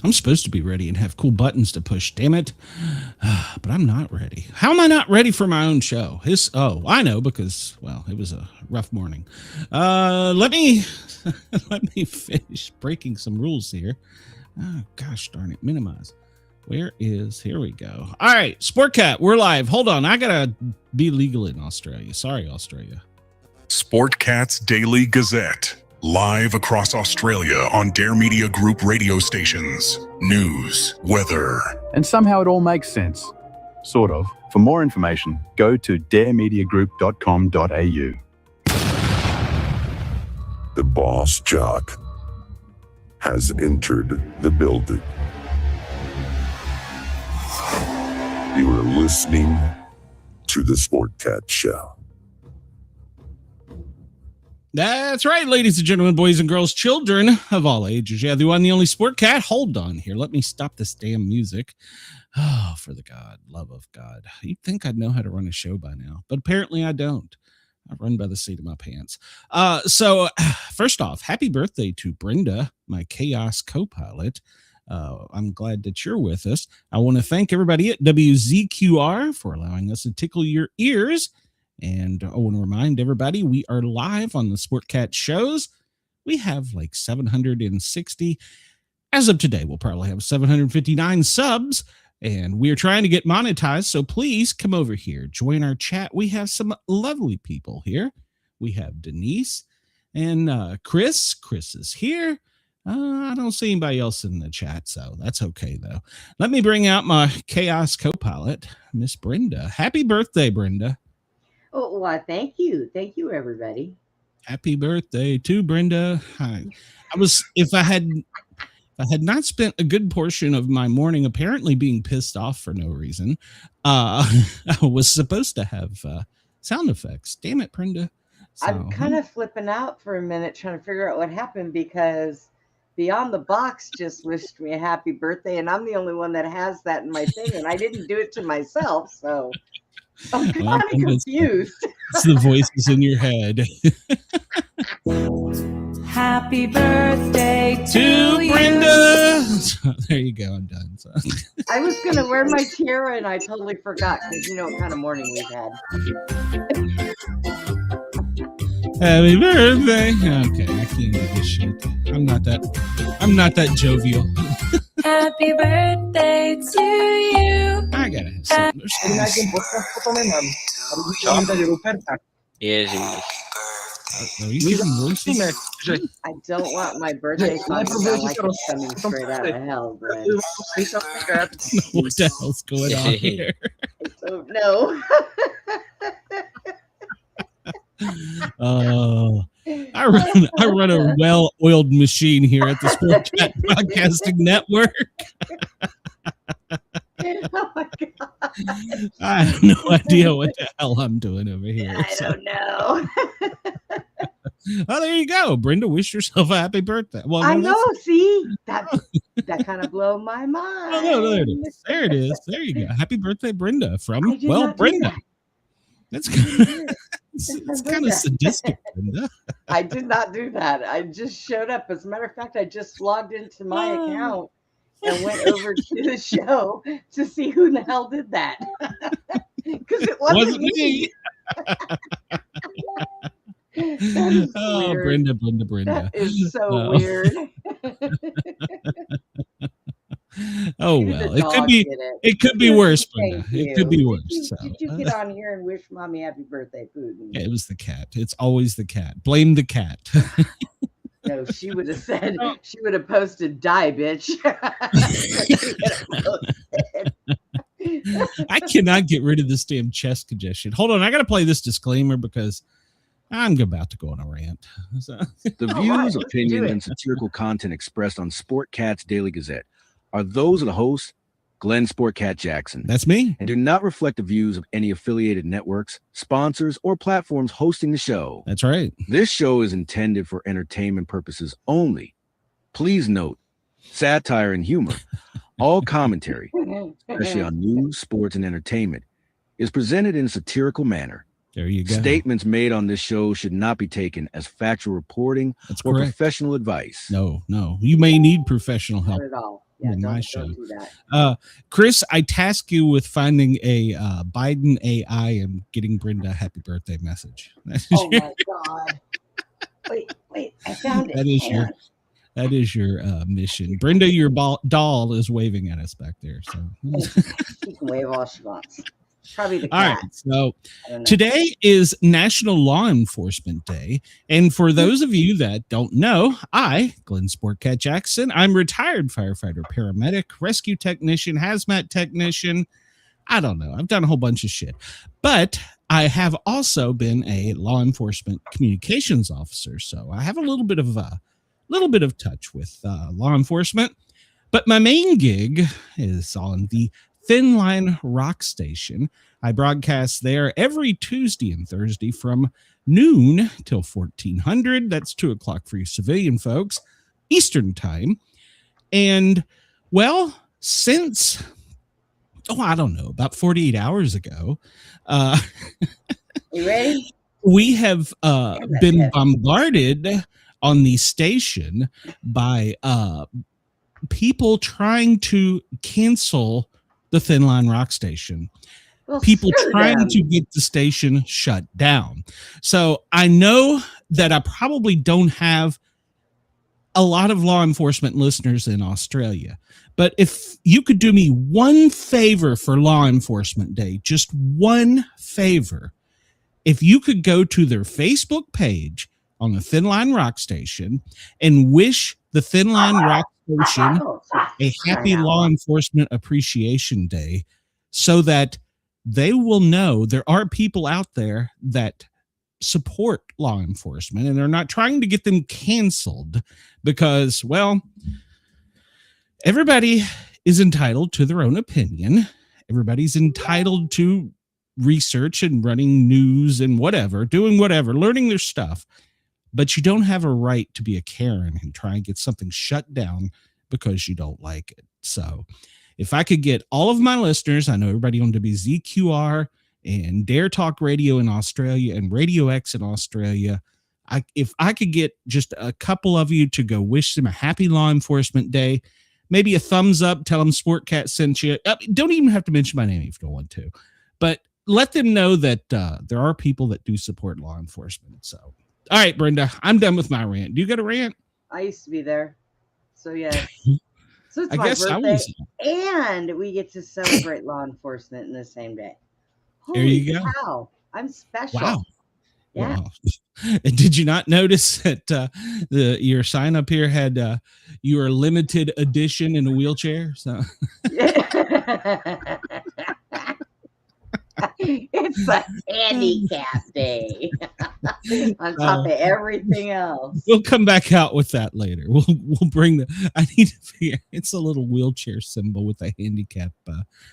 I'm supposed to be ready and have cool buttons to push, damn it. But I'm not ready. How am I not ready for my own show? I know, because, well, it was a rough morning. Let me let me finish breaking some rules here. Oh, gosh darn it. Minimize. Here we go. All right, Sportcat, we're live. Hold on. I got to be legal in Australia. Sorry, Australia. Sportcat's Daily Gazette. Live across Australia on Dare Media Group radio stations. News, weather. And somehow it all makes sense. Sort of. For more information, go to daremediagroup.com.au. The boss jock has entered the building. You are listening to the Sportcat Show. That's right, ladies and gentlemen, boys and girls, children of all ages. Yeah, the one, the only Sportcat. Hold on here. Let me stop this damn music. Oh, for the love of God. You'd think I'd know how to run a show by now, but apparently I don't. I run by the seat of my pants. So first off, happy birthday to Brenda, my chaos co-pilot. I'm glad that you're with us. I want to thank everybody at WZQR for allowing us to tickle your ears. And I want to remind everybody, we are live on the Sportcat shows. We have like 760. As of today, we'll probably have 759 subs. And we're trying to get monetized. So please come over here. Join our chat. We have some lovely people here. We have Denise and Chris. Chris is here. I don't see anybody else in the chat, so that's okay, though. Let me bring out my chaos co-pilot, Miss Brenda. Happy birthday, Brenda. Oh, well, thank you. Thank you, everybody. Happy birthday to Brenda. Hi. If I had not spent a good portion of my morning apparently being pissed off for no reason, I was supposed to have sound effects. Damn it, Brenda. So, I'm kind of flipping out for a minute trying to figure out what happened because Beyond the Box just wished me a happy birthday, and I'm the only one that has that in my thing, and I didn't do it to myself, so I'm kind of confused. It's the voices in your head. Happy birthday to Brenda. So, there you go. I'm done. So. I was going to wear my tiara, and I totally forgot because you know what kind of morning we've had. Happy birthday. Okay, I can't do this shit. I'm not that jovial. Happy birthday to you. I gotta have something. Yes. I don't want my birthday song to sound like it's coming straight out of hell, Brent. What the hell's going on here? I don't know. I run a well-oiled machine here at the Sportcat Podcasting Network. Oh my God. I have no idea what the hell I'm doing over here. I don't know. Oh, there you go. Brenda, wish yourself a happy birthday. Well, I know. See, that kind of blew my mind. Oh, no, there it is. There it is. There you go. Happy birthday, Brenda. From Brenda. That's kind of sadistic, Brenda. I did not do that. I just showed up. As a matter of fact, I just logged into my account and went over to the show to see who the hell did that. Because it wasn't me. Oh, weird. Brenda. That is so weird. Oh well, it could be worse, Brenda. It could be worse. Did you get on here and wish Mommy happy birthday, Putin? Yeah, it was the cat. It's always the cat. Blame the cat. No, she would have said, she would have posted, die, bitch. I cannot get rid of this damn chest congestion. Hold on, I got to play this disclaimer because I'm about to go on a rant. So. The views, opinions, and satirical content expressed on Sportcat's Daily Gazette are those of the host, Glenn Sportcat Jackson. That's me. And do not reflect the views of any affiliated networks, sponsors, or platforms hosting the show. That's right. This show is intended for entertainment purposes only. Please note, satire and humor, all commentary, especially on news, sports, and entertainment, is presented in a satirical manner There you go. Statements made on this show should not be taken as factual reporting or correct. professional advice. No. You may need professional help. Not at all. Yeah, my don't do that. Chris, I task you with finding a Biden AI and getting Brenda a happy birthday message. Oh my God. Wait, I found it. That is your mission. Brenda, your doll is waving at us back there. So she can wave all she wants. Probably the all cat. right. So today is National Law Enforcement Day. And for those of you that don't know, I, Glenn Sportcat Jackson, I'm retired firefighter, paramedic, rescue technician, hazmat technician. I don't know. I've done a whole bunch of shit. But I have also been a law enforcement communications officer. So I have a little bit of touch with law enforcement. But my main gig is on the Thin Line Rock Station. I broadcast there every Tuesday and Thursday from noon till 1400. That's 2:00 for you civilian folks, Eastern time. And well, since I don't know, about 48 hours ago, you ready? We have been bombarded on the station by people trying to cancel the Thin Line Rock Station. Well, people trying to get the station shut down. So I know that I probably don't have a lot of law enforcement listeners in Australia, but if you could do me one favor for Law Enforcement Day, just one favor, if you could go to their Facebook page on the Thin Line Rock Station and wish the Thin Line Rock Station a happy Law Enforcement Appreciation Day, so that they will know there are people out there that support law enforcement and they're not trying to get them canceled because, well, everybody is entitled to their own opinion. Everybody's entitled to research and running news and whatever, doing whatever, learning their stuff. But you don't have a right to be a Karen and try and get something shut down because you don't like it. So if I could get all of my listeners, I know everybody on WZQR and Dare Talk Radio in Australia and Radio X in Australia, if I could get just a couple of you to go wish them a happy Law Enforcement Day, maybe a thumbs up, tell them Sportcat sent you. Don't even have to mention my name if you don't want to, but let them know that there are people that do support law enforcement. So, all right, Brenda, I'm done with my rant. Do you got a rant? I used to be there. So, yes. So it's I my guess birthday, and we get to celebrate law enforcement in the same day. There you go. Wow, I'm special. Wow. Yeah. Wow. And did you not notice that your sign up here had your limited edition in a wheelchair? So it's a handicap day on top of everything else. We'll come back out with that later. We'll bring I need to figure. It's a little wheelchair symbol with a handicap.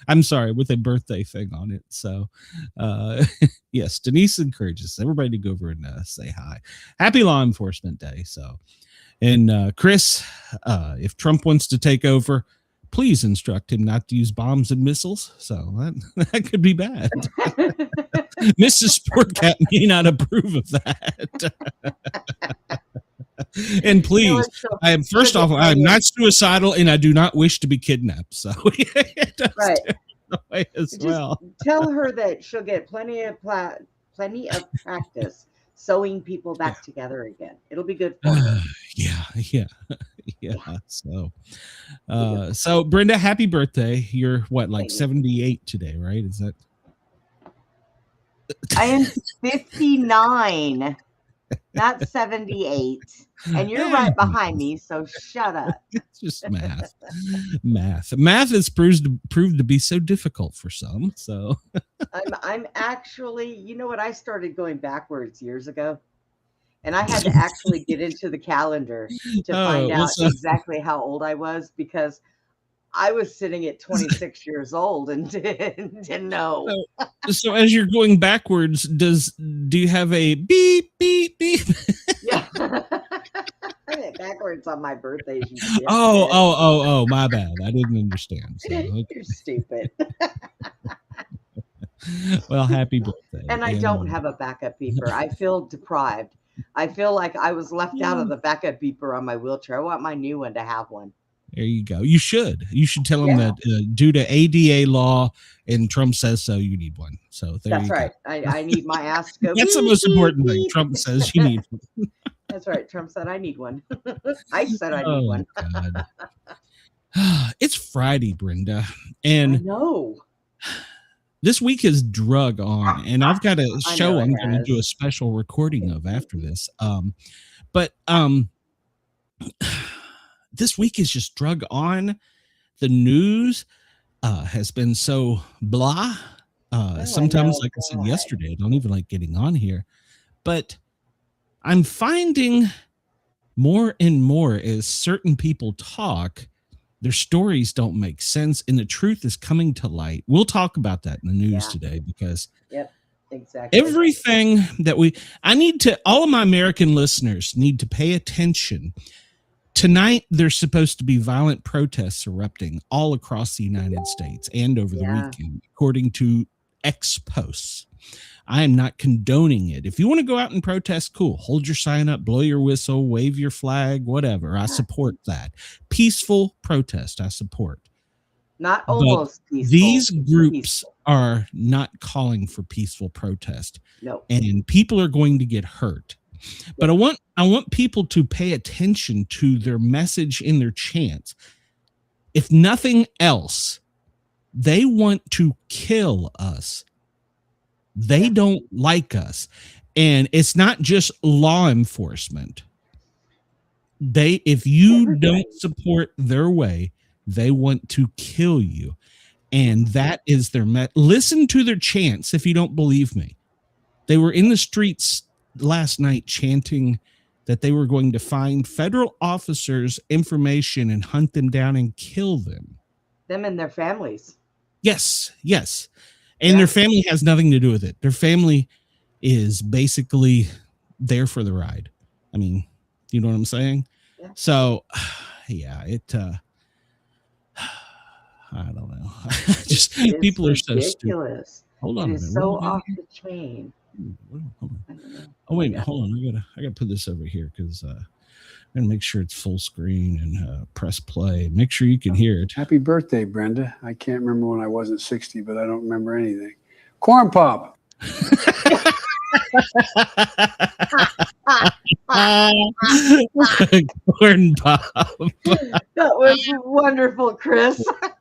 I'm sorry, with a birthday thing on it. So, yes, Denise encourages everybody to go over and say hi. Happy Law Enforcement Day. So, and Chris, if Trump wants to take over, please instruct him not to use bombs and missiles. So that could be bad. Mrs. Sportcat may not approve of that. And please, I am not suicidal and I do not wish to be kidnapped. So right. As well. Tell her that she'll get plenty of practice sewing people back together again. It'll be good for her. Yeah. So Brenda, happy birthday. You're what, like 78 today, right? Is that? I am 59, not 78. And you're right behind me, so shut up. It's just math. Math has proved to be so difficult for some. So I'm actually, you know what? I started going backwards years ago. And I had to actually get into the calendar to find out exactly how old I was, because I was sitting at 26 years old and didn't know. So as you're going backwards, do you have a beep, beep, beep? Yeah. I went backwards on my birthday. Oh, my bad. I didn't understand. So, okay. You're stupid. Well, happy birthday. And I don't have a backup beeper. I feel deprived. I feel like I was left out of the backup beeper on my wheelchair. I want my new one to have one. There you go. You should tell them that due to ADA law and Trump says so, you need one. So that's right. I need my ass to go. That's the most important thing. Trump says you need one. That's right. Trump said I need one. I said I need one. God. It's Friday, Brenda, and no. This week is drug on, and I've got a show I'm going to do a special recording of after this. But this week is just drug on. The news has been so blah. Sometimes, like I said yesterday, I don't even like getting on here. But I'm finding more and more as certain people talk, their stories don't make sense, and the truth is coming to light. We'll talk about that in the news today because exactly everything that all of my American listeners need to pay attention. Tonight, there's supposed to be violent protests erupting all across the United States and over the weekend, according to ex-posts. I am not condoning it. If you want to go out and protest, cool. Hold your sign up, blow your whistle, wave your flag, whatever. I support that. Peaceful protest, I support. Not almost peaceful. These groups are not calling for peaceful protest. No. And people are going to get hurt. But I want people to pay attention to their message in their chants. If nothing else, they want to kill us. They don't like us. And it's not just law enforcement. If you don't support their way, they want to kill you. And that is their listen to their chants if you don't believe me. They were in the streets last night chanting that they were going to find federal officers' information and hunt them down and kill them. Them and their families. Yes. And their family has nothing to do with it. Their family is basically there for the ride. I mean, you know what I'm saying? Yeah. So, I don't know. Just people are so stupid. Hold on. It's so off the chain. Hold on. Oh wait, hold on. I gotta put this over here because I'm gonna make sure it's full screen and press play. Make sure you can hear it. Happy birthday, Brenda. I can't remember when I wasn't 60, but I don't remember anything. Corn Pop. Corn Pop. That was wonderful, Chris. I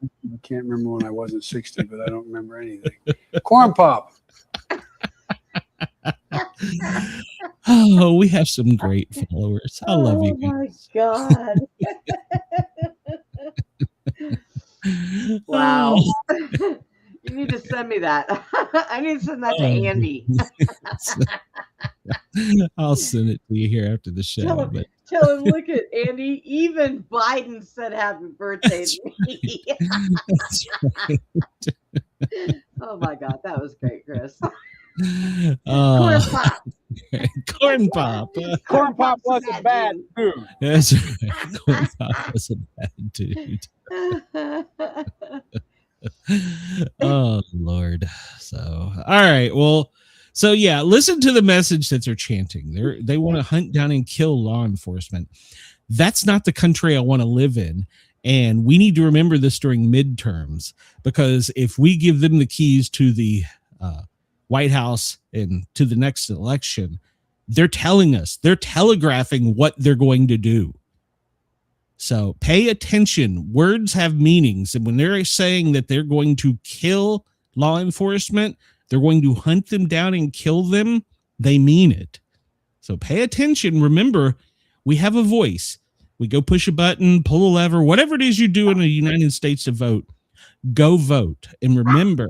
can't remember when I wasn't 60, but I don't remember anything. Corn Pop. Oh, we have some great followers. I love you guys. Oh my God. Wow. You need to send me that. I need to send that to Andy. I'll send it to you here after the show. Tell him, look at Andy. Even Biden said happy birthday to me. That's right. Oh my God, that was great, Chris. Corn Pop. Corn Pop. Corn Pop was a bad dude. That's right. Corn Pop was a bad dude. Oh Lord. So all right. Well, so yeah, listen to the message that they're chanting. They want to hunt down and kill law enforcement. That's not the country I want to live in. And we need to remember this during midterms, because if we give them the keys to the White House and to the next election, they're telling us, they're telegraphing what they're going to do. So pay attention. Words have meanings. And when they're saying that they're going to kill law enforcement, they're going to hunt them down and kill them, they mean it. So pay attention. Remember, we have a voice. We go push a button, pull a lever, whatever it is you do in the United States to vote, go vote. And remember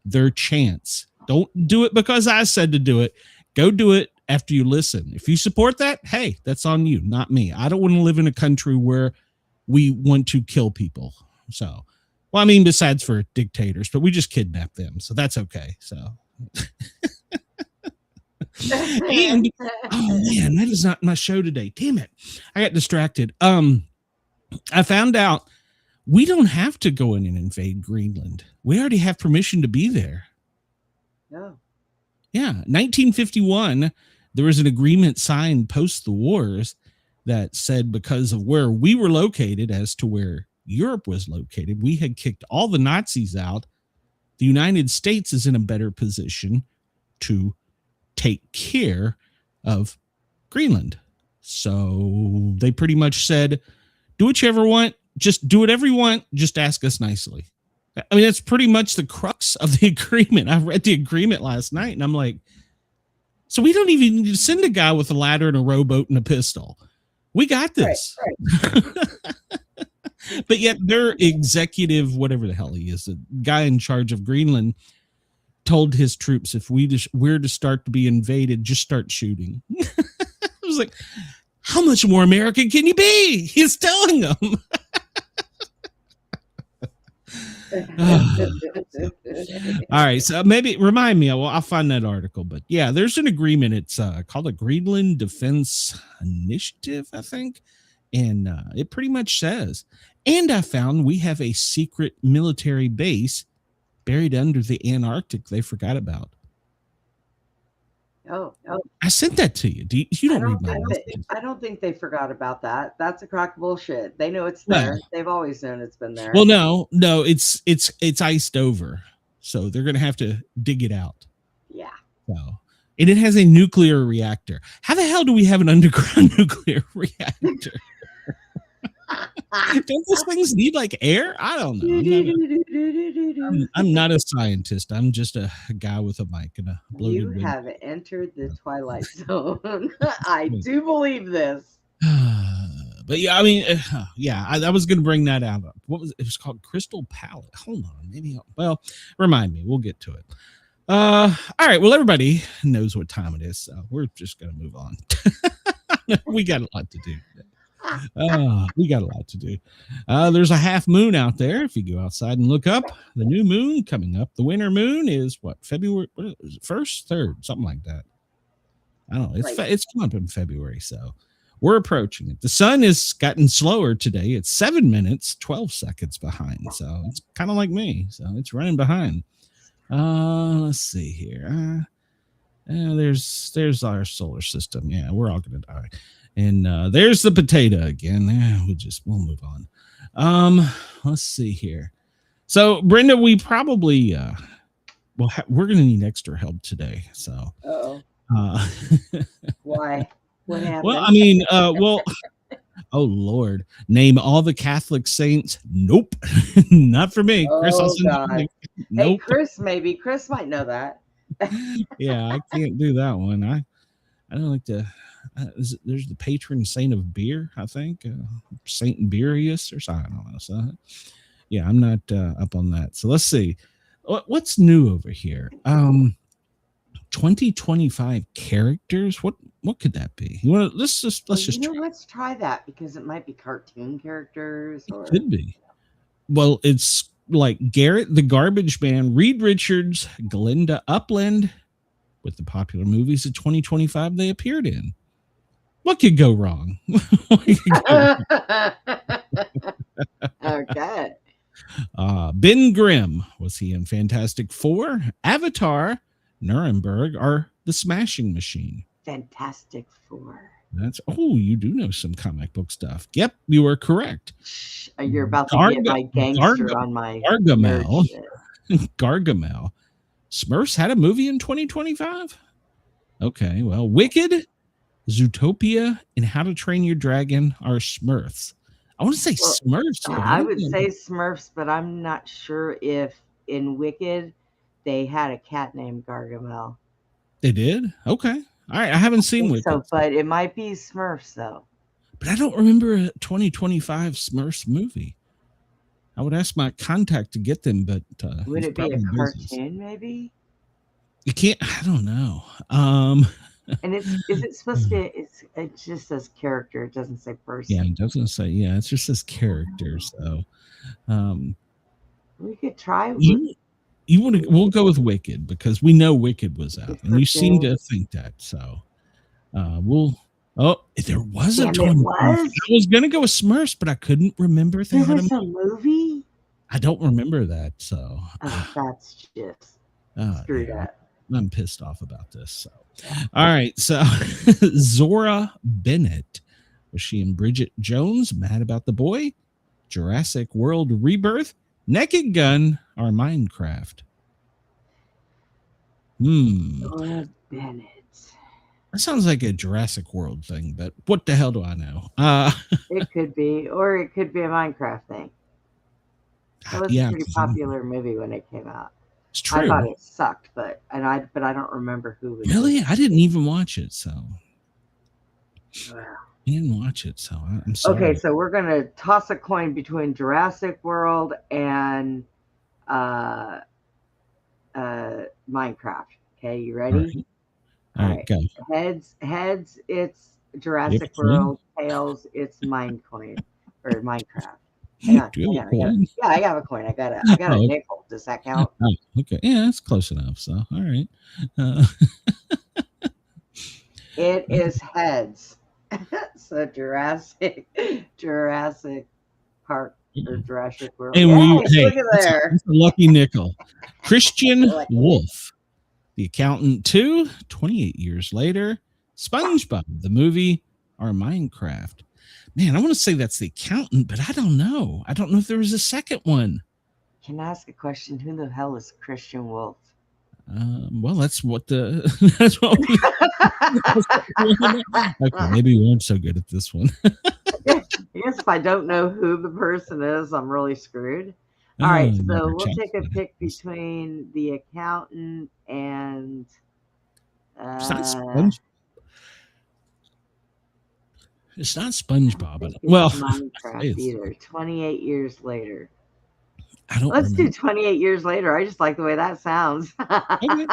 their chants. Don't do it because I said to do it. Go do it after you listen. If you support that, hey, that's on you, not me. I don't want to live in a country where we want to kill people. So, well, I mean, besides for dictators, but we just kidnap them. So that's okay. So, and, oh man, that is not my show today. Damn it. I got distracted. I found out we don't have to go in and invade Greenland. We already have permission to be there. Oh. Yeah, 1951, there was an agreement signed post the wars that said because of where we were located as to where Europe was located, we had kicked all the Nazis out. The United States is in a better position to take care of Greenland. So they pretty much said, do what you ever want. Just do whatever you want. Just ask us nicely. I mean, that's pretty much the crux of the agreement. I read the agreement last night and I'm like, so we don't even need to send a guy with a ladder and a rowboat and a pistol. We got this. Right. But yet their executive, whatever the hell he is, the guy in charge of Greenland, told his troops, if we're to start to be invaded, just start shooting. I was like, how much more American can you be? He's telling them. All right, so maybe remind me. I'll find that article. But yeah, there's an agreement. It's called the Greenland Defense Initiative, I think. And it pretty much says, and I found we have a secret military base buried under the Antarctic they forgot about. Oh. I sent that to you. You don't read my messages. I don't think they forgot about that. That's a crock of bullshit. They know it's there. They've always known it's been there. Well, no, it's iced over, so they're gonna have to dig it out. Yeah. So, and it has a nuclear reactor. How the hell do we have an underground nuclear reactor? Don't those things need like air? I don't know. I'm not a scientist. I'm just a guy with a mic and a bloated You wind. have entered the twilight zone. I do believe this. But yeah, I mean, I was going to bring that out. What was it? It was called Crystal Palette. Hold on, maybe. Remind me. We'll get to it. All right. Well, everybody knows what time it is, so we're just going to move on. We got a lot to do. We got a lot to do. There's a half moon out there. If you go outside and look up, the new moon coming up. The winter moon is what, February? What is it, 1st, 3rd, something like that. I don't know. It's come up in February, so we're approaching it. The sun has gotten slower today. It's 7 minutes, 12 seconds behind. So it's kind of like me. So it's running behind. Let's see here. There's our solar system. Yeah, we're all gonna die. And there's the potato again. We'll move on. Let's see here. So Brenda, we probably we're gonna need extra help today. So Why? What happened? Well, I mean, oh Lord, name all the Catholic saints. Nope. Not for me. Chris, God. Nope. Hey, Chris, maybe. Chris might know that. Yeah, I can't do that one. I don't like to. There's the patron saint of beer, I think, Saint Berius or something. I don't know. So, yeah, I'm not up on that. So let's see, what's new over here. 2025 characters. What could that be? You want to let's just let's try that because it might be cartoon characters. Or... It could be. Well, it's like Garrett the Garbage Man, Reed Richards, Glinda Upland, with the popular movies of 2025 they appeared in. What could go wrong? Okay. Ben Grimm, was he in Fantastic Four, Avatar, Nuremberg, or The Smashing Machine? Fantastic Four. You do know some comic book stuff. Yep, you are correct. You're about to get my gangster on my Gargamel. Gargamel. Smurfs had a movie in 2025? Okay, well, Wicked, Zootopia, and How to Train Your Dragon are Smurfs. I want to say Smurfs. I would say Smurfs, but I'm not sure if in Wicked they had a cat named Gargamel. They did? Okay. All right. I haven't seen Wicked. So, but it might be Smurfs, though. But I don't remember a 2025 Smurfs movie. I would ask my contact to get them, but would it be a cartoon, maybe? You can't. I don't know. And is it supposed to? It just says character. It doesn't say person. Yeah, it doesn't say. Yeah, it just says character. So, we could try. You want to? We'll go with Wicked because we know Wicked was out, and you seem to think that. So, we'll. Oh, there was a 20. I was gonna go with Smurfs, but I couldn't remember. There was a movie. I don't remember that. So that's just screw that. I'm pissed off about this. So, all right. So, Zora Bennett, was she in Bridget Jones? Mad About the Boy, Jurassic World Rebirth, Naked Gun, or Minecraft? Zora Bennett. That sounds like a Jurassic World thing, but what the hell do I know? It could be, or it could be a Minecraft thing. That was a pretty popular movie when it came out. It's true. I thought it sucked, but I don't remember who was. Really? I didn't even watch it, so. Wow. I didn't watch it, so I'm sorry. Okay, so we're gonna toss a coin between Jurassic World and Minecraft. Okay, you ready? All right, go. Heads, it's Jurassic World. Tails, it's Minecraft. Yeah, I got a coin. I got a nickel. Does that count? Oh, okay. Yeah, that's close enough. So, all right. It is heads. So Jurassic Park or Jurassic World. And look at there. That's a lucky nickel. Christian Wolf, The Accountant 2, 28 years later, SpongeBob, the movie, or Minecraft. Man, I want to say that's The Accountant, but I don't know. I don't know if there was a second one. Can I ask a question? Who the hell is Christian Wolf? Well, that's what that's what okay, maybe we weren't so good at this one. I guess if I don't know who the person is, I'm really screwed. All right, so we'll take a pick between The Accountant and it's not SpongeBob. Well, Minecraft either. 28 years later. Let's do 28 years later. I just like the way that sounds. Okay.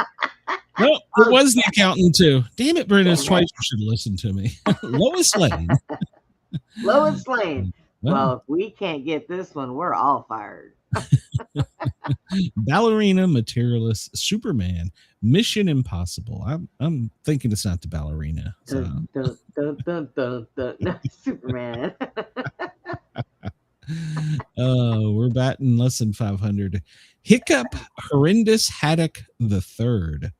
No, it was The Accountant too. Damn it, Brenda, twice you should listen to me. Lois Lane. Lois Lane. Well, if we can't get this one, we're all fired. Ballerina, Materialist, Superman, Mission Impossible. I'm thinking it's not the ballerina. So. No, Superman. We're batting less than 500. Hiccup, Horrendous Haddock the Third.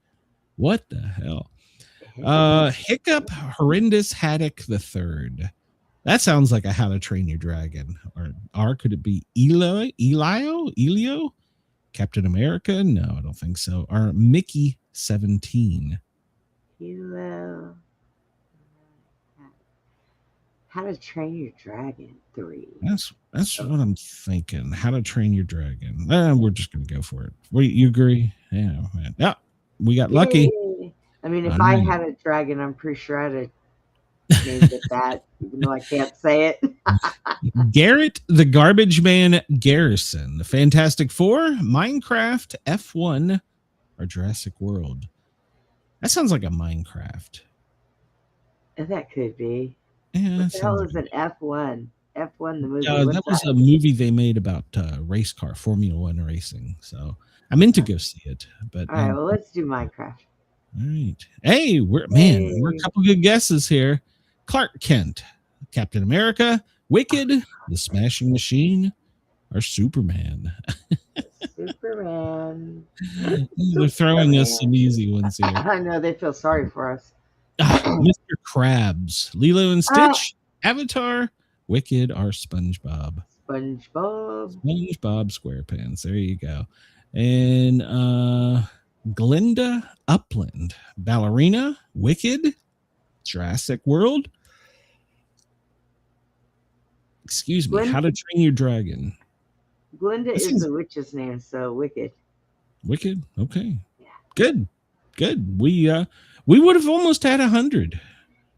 What the hell? Hiccup, Horrendous Haddock the Third. That sounds like a How to Train Your Dragon. Or could it be Elio? Captain America? No, I don't think so. Or Mickey 17. Elio. How to Train Your Dragon 3. That's what I'm thinking. How to Train Your Dragon. We're just gonna go for it. You agree? Yeah, man. Yeah, we got lucky. I mean, if I had a dragon, I'm pretty sure I'd have named it that, even though I can't say it. Garrett the Garbage Man Garrison, The Fantastic Four, Minecraft, F1, or Jurassic World. That sounds like a Minecraft. That could be. Yeah, what the hell is an F1? F1, the movie. That was a movie they made about race car, Formula One racing. So I'm in to go see it. But all right, well, let's do Minecraft. All right. Hey, we're a couple good guesses here. Clark Kent, Captain America, Wicked, The Smashing Machine, or Superman. Superman. They're throwing us some easy ones here. I know, they feel sorry for us. Mr. Krabs, Lilo and Stitch, Avatar, Wicked, or SpongeBob. SpongeBob SquarePants. There you go. And Glinda Upland, Ballerina, Wicked, Jurassic World. Excuse me. How to Train Your Dragon. Glinda is the witch's name, so Wicked. Wicked. Okay. Yeah. Good. We would have almost had 100.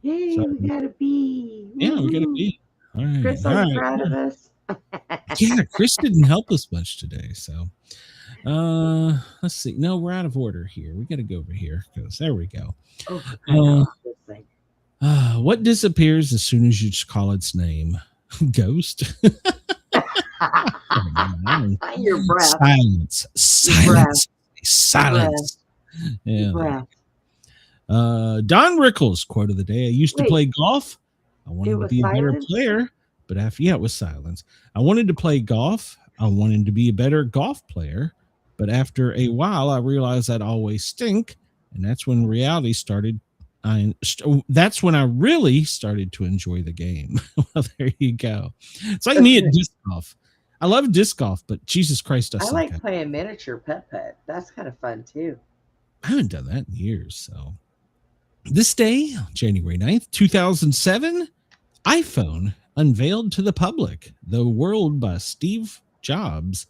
Yay, so, we got a B. Yeah, we got a B. All right. Chris, I'm proud of us. Yeah, Chris didn't help us much today. So let's see. No, we're out of order here. We got to go over here because there we go. What disappears as soon as you just call its name? Ghost. Your breath. Silence. Yeah. Don Rickles, quote of the day. I used to play golf. I wanted to be a better player, but it was silence. I wanted to play golf. I wanted to be a better golf player, but after a while, I realized I'd always stink. And that's when reality started. That's when I really started to enjoy the game. Well, there you go. It's like me at disc golf. I love disc golf, but Jesus Christ, I like playing miniature putt. That's kind of fun too. I haven't done that in years. So this day, January 9th, 2007, iPhone unveiled to the public, the world by Steve Jobs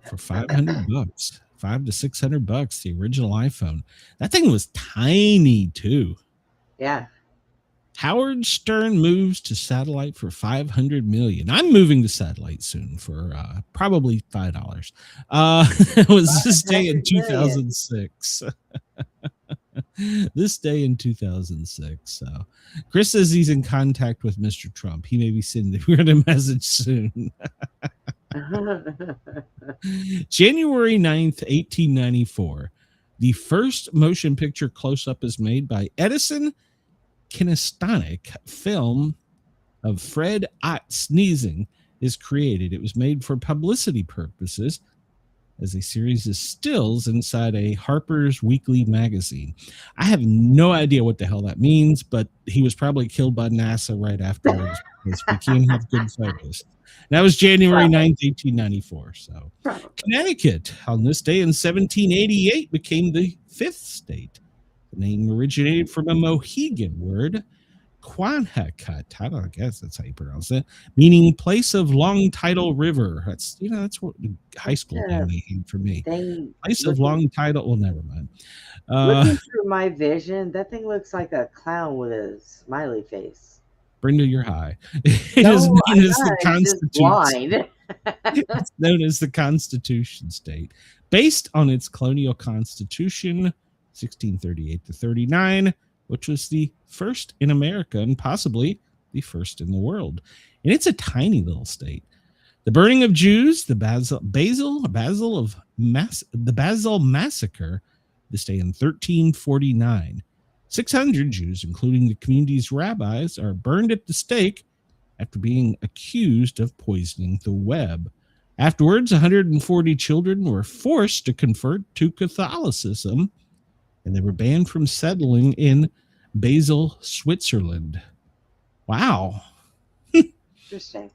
for $500, $500 to $600. The original iPhone. That thing was tiny too. Yeah. Howard Stern moves to satellite for $500 million. I'm moving to satellite soon for probably $5. It was this day in 2006. This day in 2006. So Chris says he's in contact with Mr. Trump. He may be sending a message soon. January 9th, 1894. The first motion picture close-up is made by Edison Kinestonic film of Fred Ott sneezing is created. It was made for publicity purposes as a series of stills inside a Harper's Weekly magazine. I have no idea what the hell that means, but he was probably killed by NASA right afterwards because we can't have good photos. And that was January 9th, 1894. So Connecticut on this day in 1788 became the fifth state. The name originated from a Mohegan word, Quanhacut. I don't guess that's how you pronounce it, meaning place of long tidal river. That's that's what high school name for me. Place of long tidal. Well, never mind. Looking through my vision, that thing looks like a clown with a smiley face. Brenda, you're high. It is known as the Constitution. It's known as the Constitution State, based on its colonial constitution. 1638 to 39, which was the first in America and possibly the first in the world. And it's a tiny little state. The burning of Jews, the Basel massacre, this day in 1349. 600 Jews, including the community's rabbis, are burned at the stake after being accused of poisoning the web. Afterwards, 140 children were forced to convert to Catholicism, and they were banned from settling in Basel, Switzerland. Wow. Interesting.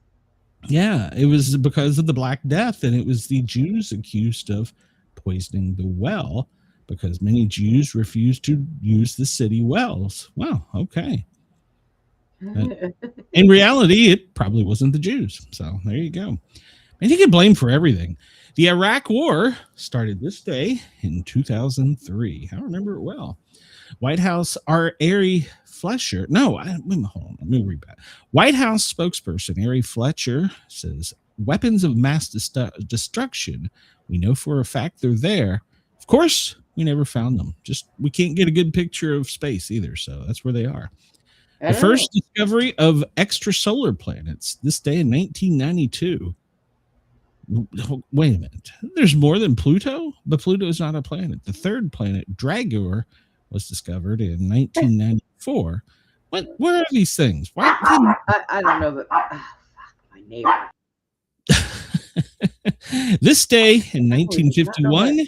Yeah, it was because of the Black Death, and it was the Jews accused of poisoning the well because many Jews refused to use the city wells. Wow, okay. In reality, it probably wasn't the Jews. So there you go. And you get blamed for everything. The Iraq War started this day in 2003. I remember it well. White House Ari Fletcher. No, hold on. Let me read that. White House spokesperson Ari Fletcher says weapons of mass destruction. We know for a fact they're there. Of course, we never found them. Just we can't get a good picture of space either. So that's where they are. The first discovery of extrasolar planets this day in 1992. Wait a minute. There's more than Pluto? But Pluto is not a planet. The third planet, Dragor, was discovered in 1994. Where are these things? Why? I don't know, but fuck, my neighbor. This day in 1951,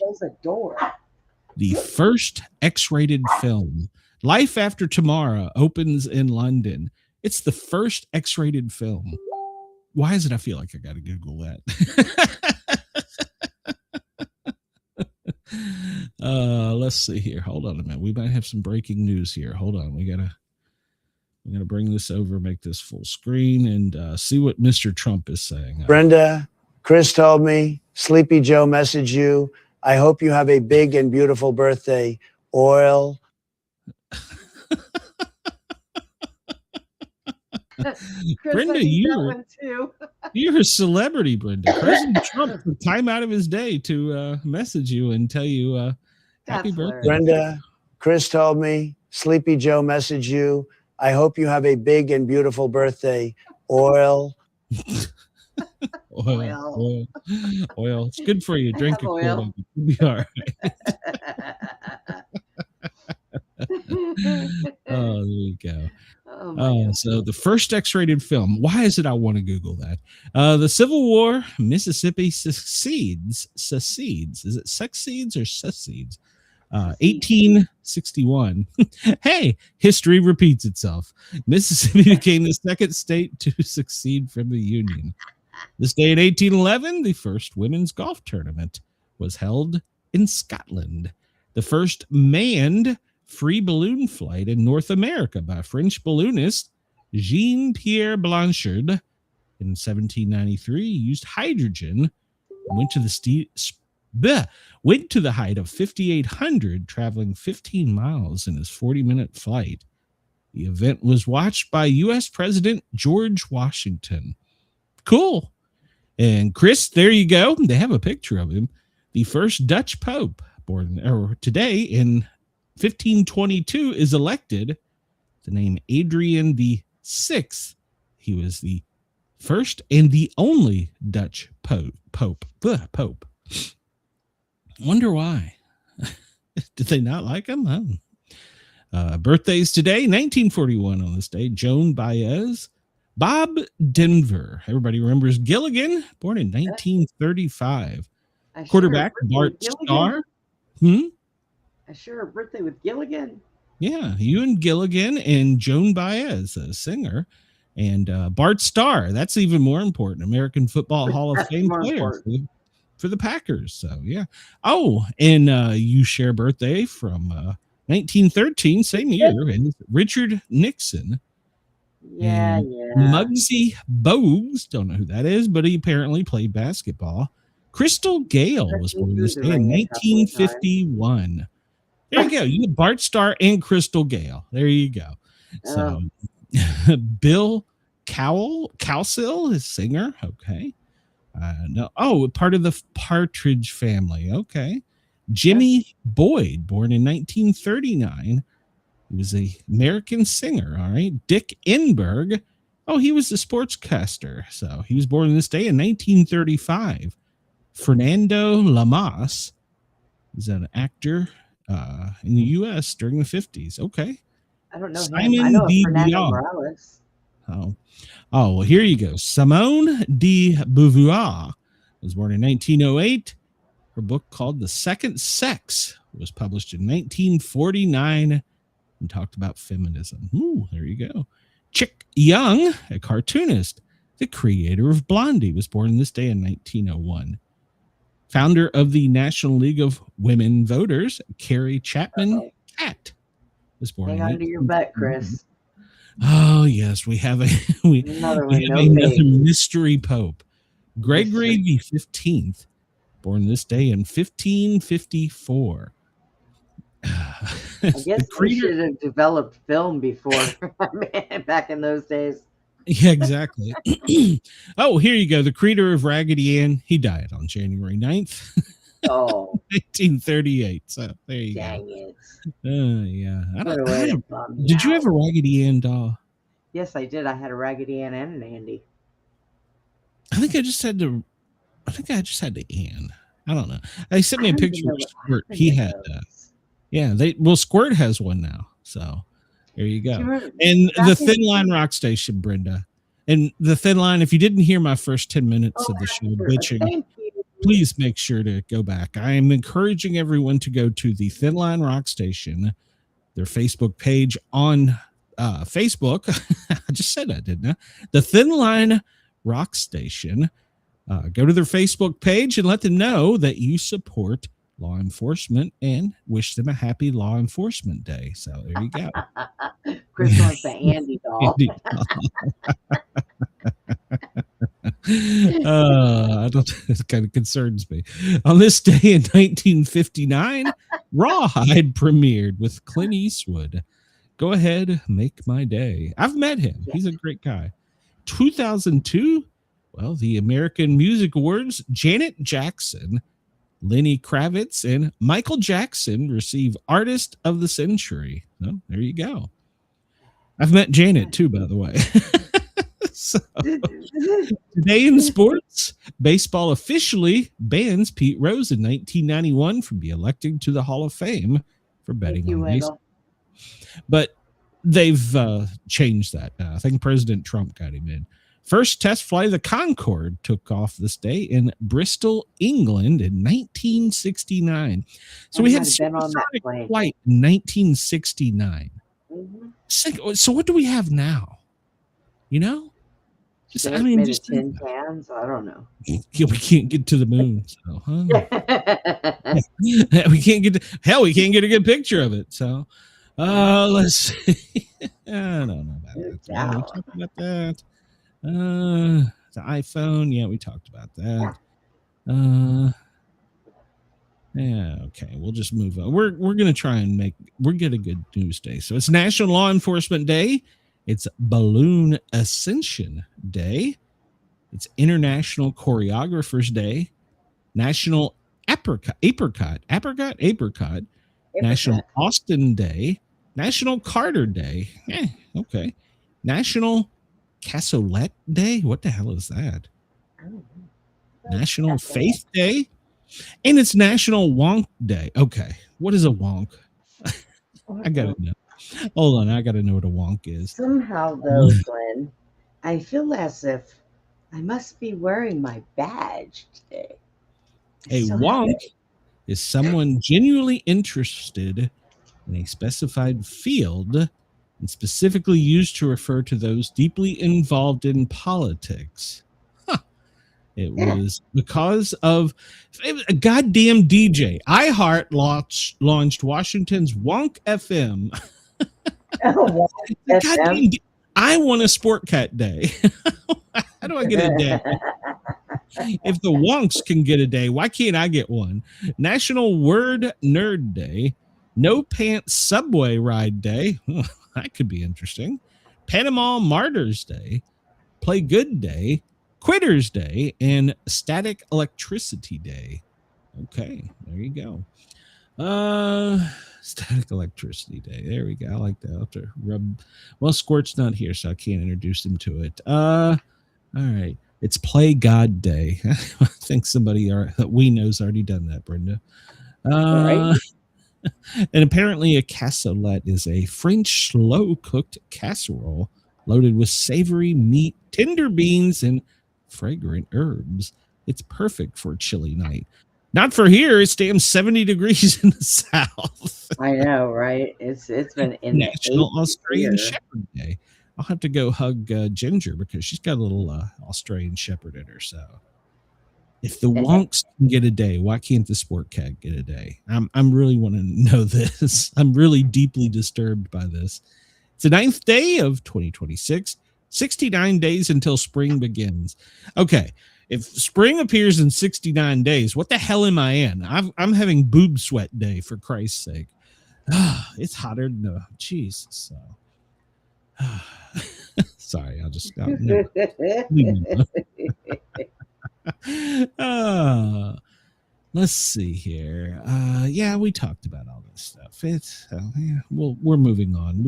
the first X-rated film, Life After Tomorrow, opens in London. It's the first X-rated film. Why is it I feel like I got to Google that? Let's see here. Hold on a minute. We might have some breaking news here. Hold on. We're gonna bring this over, make this full screen, and see what Mr. Trump is saying. Brenda, Chris told me, Sleepy Joe messaged you. I hope you have a big and beautiful birthday. Oil. Brenda, you're a celebrity, Brenda. President Trump took time out of his day to message you and tell you happy birthday. Brenda, Chris told me, Sleepy Joe messaged you. I hope you have a big and beautiful birthday. Oil. Oil. It's good for you. Drink oil. You'll be all right. Oh, there you go. So the first X-rated film. Why is it I want to Google that? The Civil War, Mississippi secedes. Is it succeeds or secedes? 1861. Hey, history repeats itself. Mississippi became the second state to succeed from the Union. This day in 1811, the first women's golf tournament was held in Scotland. The first manned free balloon flight in North America by French balloonist Jean-Pierre Blanchard in 1793 used hydrogen and went to the height of 5,800, traveling 15 miles in his 40-minute flight. The event was watched by U.S. President George Washington. Cool. And Chris, there you go. They have a picture of him. The first Dutch Pope, born today in 1522, is elected. The name Adrian VI. He was the first and the only Dutch Pope. Wonder why. Did they not like him? Birthdays today, 1941 on this day, Joan Baez. Bob Denver. Everybody remembers Gilligan, born in 1935. Quarterback Bart Starr. I share a birthday with Gilligan. Yeah, Ewan Gilligan and Joan Baez, a singer. And Bart Starr, that's even more important. American Football Hall of Fame player for the Packers. So, yeah. Oh, and you share birthday from 1913, same year, and Richard Nixon. Yeah. Muggsy Bogues, don't know who that is, but he apparently played basketball. Crystal Gale was born this day in 1951. There you go. You get Bart Starr and Crystal Gale. There you go. So, Bill Cowsill is singer. Okay. No. Oh, part of the Partridge Family. Okay. Jimmy Boyd, born in 1939. He was an American singer. All right. Dick Enberg. Oh, he was a sportscaster. So he was born this day in 1935. Fernando Lamas is an actor in the U.S. during the 50s. Okay. I don't know Simon him. I know de Fernando Beauvoir. Morales. Oh, well, here you go. Simone de Beauvoir was born in 1908. Her book called The Second Sex was published in 1949 and talked about feminism. Ooh, there you go. Chick Young, a cartoonist, the creator of Blondie, was born this day in 1901. Founder of the National League of Women Voters, Carrie Chapman Catt, was born. Hang on to your butt, Chris. Oh yes, we have another mystery pope, Gregory the 15th, born this day in 1554. I guess we should have developed film before back in those days. Yeah, exactly. Oh, here you go. The creator of Raggedy Ann, he died on January 9th. Oh, 1938. So there you dang go. it. Yeah. Did you have a Raggedy Ann doll? Yes, I did. I had a Raggedy Ann and an Andy. I think I just had the Ann. I don't know. They sent me a picture of Squirt. He had Squirt has one now. So there you go. And the Thin Line Rock Station, Brenda. And the Thin Line, if you didn't hear my first 10 minutes of the show bitching, please make sure to go back. I am encouraging everyone to go to the Thin Line Rock Station, their Facebook page on Facebook. I just said that, didn't I? The Thin Line Rock Station. Go to their Facebook page and let them know that you support law enforcement and wish them a happy Law Enforcement Day. So there you go. Chris wants the Andy doll. It kind of concerns me. On this day in 1959, Rawhide premiered with Clint Eastwood. Go ahead, make my day. I've met him. He's a great guy. 2002, well, the American Music Awards, Janet Jackson, Lenny Kravitz, and Michael Jackson receive Artist of the Century. So there you go. I've met Janet too, by the way. So, today in sports, baseball officially bans Pete Rose in 1991 from being elected to the Hall of Fame for betting on baseball. But they've changed that. I think President Trump got him in. First test flight of the Concorde took off this day in Bristol, England in 1969. So we had supersonic flight in 1969. Mm-hmm. So what do we have now? You know? Just tin cans. I don't know. Yeah, we can't get to the moon. So, we can't get we can't get a good picture of it. So, let's see. I don't know about that. We talked about that. The iPhone. Yeah, we talked about that. Yeah, okay. We'll just move on. We're gonna try and get a good news day. So it's National Law Enforcement Day. It's Balloon Ascension Day. It's International Choreographers Day. National Apricot. National Austin Day. National Carter Day. Okay. National Cassoulet Day. What the hell is that? National Faith Day. And it's National Wonk Day. Okay. What is a wonk? I gotta know. Hold on, I gotta know what a wonk is. Somehow, though, Glenn, I feel as if I must be wearing my badge today. A wonk is someone genuinely interested in a specified field and specifically used to refer to those deeply involved in politics. It was because of a goddamn DJ. iHeart launched Washington's Wonk FM. I want a Sportcat Day. How do I get a day? If the Wonks can get a day, why can't I get one? National Word Nerd Day. No Pants Subway Ride Day. That could be interesting. Panama Martyrs Day. Play Good Day. Quitters Day. And Static Electricity Day. Okay, there you go. Static Electricity Day. There we go. I like that. I'll have to rub. Well, Squirt's not here, so I can't introduce him to it. All right. It's Play God Day. I think somebody that we know's already done that, Brenda. Right. And apparently a cassolette is a French slow-cooked casserole loaded with savory meat, tender beans, and fragrant herbs. It's perfect for a chilly night. Not for here. It's damn 70 degrees in the south. I know, right? It's been in National Australian Shepherd Day. I'll have to go hug Ginger because she's got a little Australian Shepherd in her. So if the wonks can get a day, why can't the sport cat get a day? I'm really want to know this. I'm really deeply disturbed by this. It's the 9th day of 2026. 69 days until spring begins. Okay. If spring appears in 69 days, what the hell am I in? I'm having boob sweat day, for Christ's sake. It's hotter than Jesus. So. Sorry, I'll just stop. Let's see here. Yeah, we talked about all this stuff. We're moving on.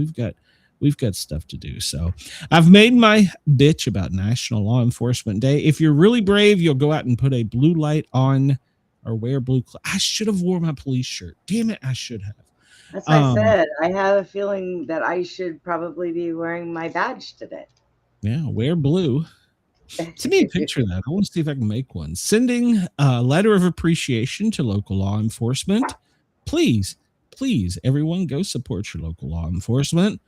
We've got stuff to do. So I've made my bitch about National Law Enforcement Day. If you're really brave, you'll go out and put a blue light on or wear blue clothes. I should have worn my police shirt. Damn it, I should have. That's what I said. I have a feeling that I should probably be wearing my badge today. Yeah, wear blue. Send me a picture of that. I want to see if I can make one. Sending a letter of appreciation to local law enforcement. Please, everyone go support your local law enforcement.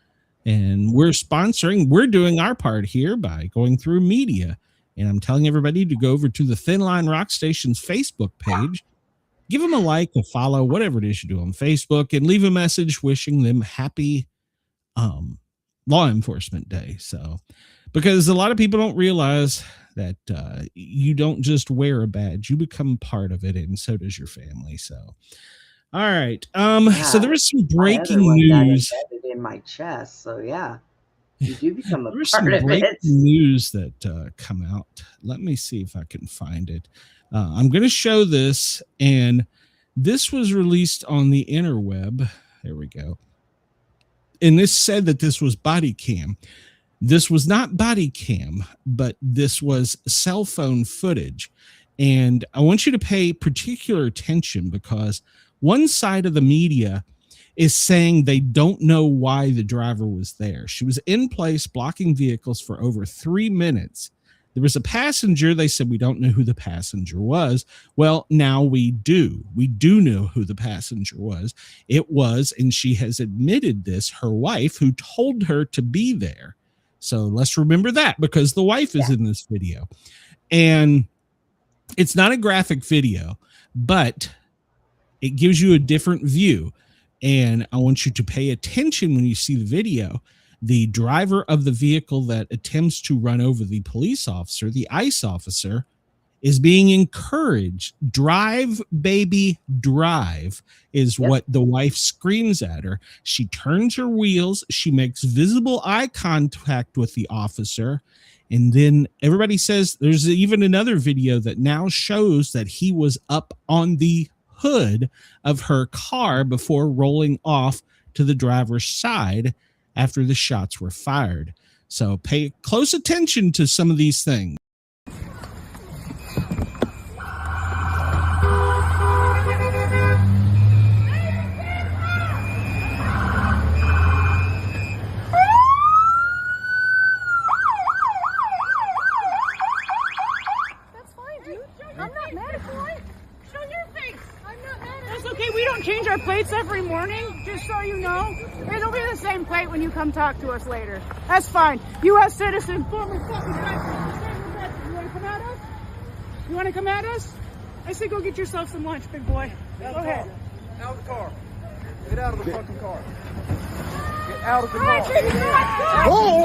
And we're doing our part here by going through media. And I'm telling everybody to go over to the Thin Line Rock Station's Facebook page. Give them a like, a follow, whatever it is you do on Facebook, and leave a message wishing them happy Law Enforcement Day. So, because a lot of people don't realize that you don't just wear a badge, you become part of it, and so does your family. So, all right. So there was some breaking news in my chest. So yeah, you do become a there was part some of breaking it. news that come out. Let me see if I can find it. I'm going to show this, and this was released on the interweb. There we go. And this said that this was body cam. This was not body cam, but this was cell phone footage. And I want you to pay particular attention because one side of the media is saying they don't know why the driver was there. She was in place blocking vehicles for over 3 minutes. There was a passenger. They said, we don't know who the passenger was. Well, now we do. We do know who the passenger was. It was, and she has admitted this, her wife, who told her to be there. So let's remember that, because the wife is in this video. And it's not a graphic video, but it gives you a different view. And I want you to pay attention when you see the video. The driver of the vehicle that attempts to run over the police officer, the ICE officer, is being encouraged. Drive, baby, drive is what the wife screams at her. She turns her wheels. She makes visible eye contact with the officer. And then everybody says there's even another video that now shows that he was up on the hood of her car before rolling off to the driver's side after the shots were fired. So pay close attention to some of these things. That's fine, dude. I'm not mad at you. Show your face. I'm not mad at you. That's okay. We don't change our plates every morning, just so you know. It'll be the same plate when you come talk to us later. That's fine. U.S. citizen, former fucking president. You want to come at us? You want to come at us? I say go get yourself some lunch, big boy. Go ahead. Out of the car. Get out of the fucking car. Get out of the car. Oh!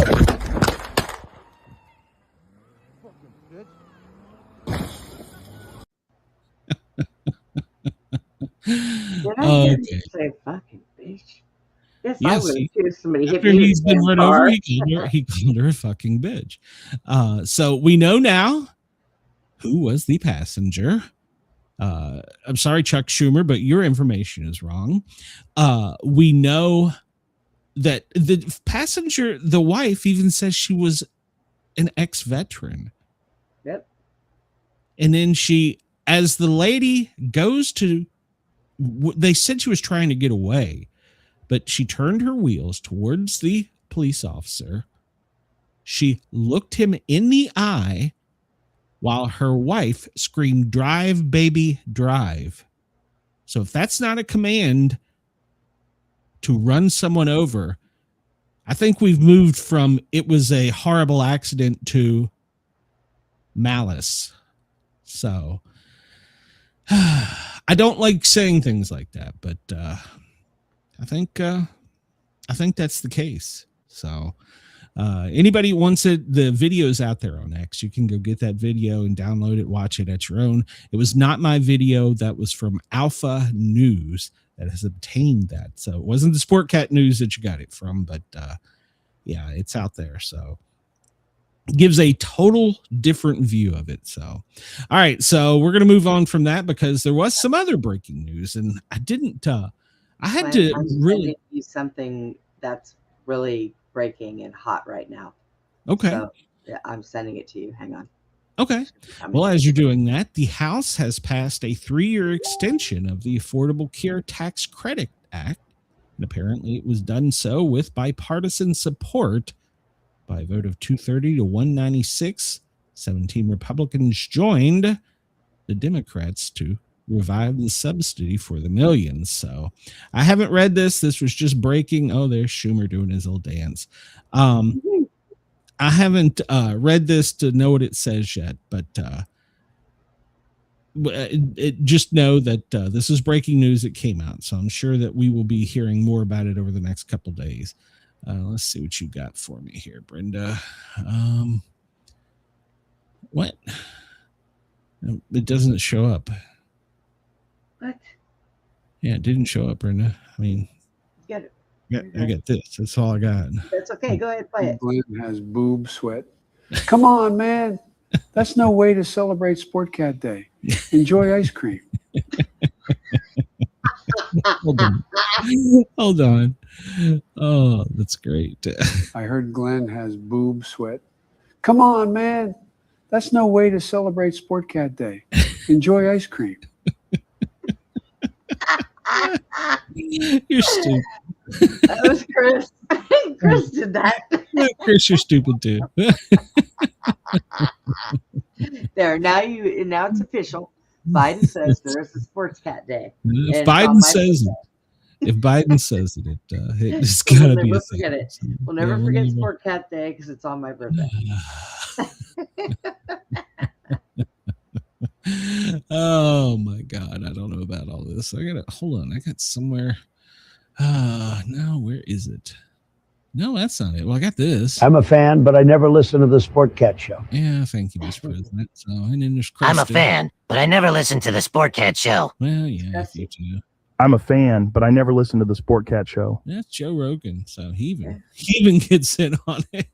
Did I hear you say fucking bitch? Yes, I would have somebody hit After me he's been run car. over, he called her a fucking bitch. So we know now who was the passenger. I'm sorry, Chuck Schumer, but your information is wrong. We know that the passenger, the wife, even says she was an ex-veteran. Yep. And then she, as the lady goes to, they said she was trying to get away, but she turned her wheels towards the police officer. She looked him in the eye while her wife screamed, "Drive, baby, drive." So if that's not a command to run someone over, I think we've moved from it was a horrible accident to malice. So I don't like saying things like that, but I think that's the case. So anybody wants it, the video's out there on X. You can go get that video and download it, watch it at your own. It was not my video. That was from Alpha News that has obtained that. So it wasn't the Sportcat News that you got it from, but yeah, it's out there. So gives a total different view of it. So, all right. So we're going to move on from that because there was some other breaking news and I didn't, I had to really do something that's really breaking and hot right now. Okay. So, yeah, I'm sending it to you. Hang on. Okay. Well, as you're doing that, the House has passed a 3-year extension of the Affordable Care Tax Credit Act. And apparently it was done so with bipartisan support by a vote of 230 to 196. 17 Republicans joined the Democrats to revive the subsidy for the millions. So I haven't read this. This was just breaking. Oh, there's Schumer doing his little dance. I haven't read this to know what it says yet, but just know that this is breaking news that came out. So I'm sure that we will be hearing more about it over the next couple days. Let's see what you got for me here, Brenda. What? It doesn't show up. What? Yeah, it didn't show up, Brenda. I mean, Get it. Yeah, I got this. That's all I got. That's okay. Go ahead, play it. Glenn has boob sweat. Come on, man. That's no way to celebrate Sportcat Day. Enjoy ice cream. Hold on. Hold on. Oh, that's great. I heard Glenn has boob sweat. Come on, man. That's no way to celebrate Sportcat Day. Enjoy ice cream. You're stupid. That was Chris. Chris did that. Chris, you're stupid too. There, now it's official. Biden says there is a Sports Cat Day. If And Biden says it, it's we'll gotta be never a forget thing. it. So, We'll yeah, never forget Sport Cat Day because it's on my birthday. Oh my God, I don't know about all this. I got somewhere. No, where is it? No, that's not it. Well, I got this. I'm a fan, but I never listen to the Sportcat show. Yeah, thank you, Mr. President. So, and then there's I'm a Kristen. fan, but I never listen to the Sportcat show. Well, yeah, you too. I'm a fan, but I never listen to the Sportcat show. That's Joe Rogan. So he even gets in on it.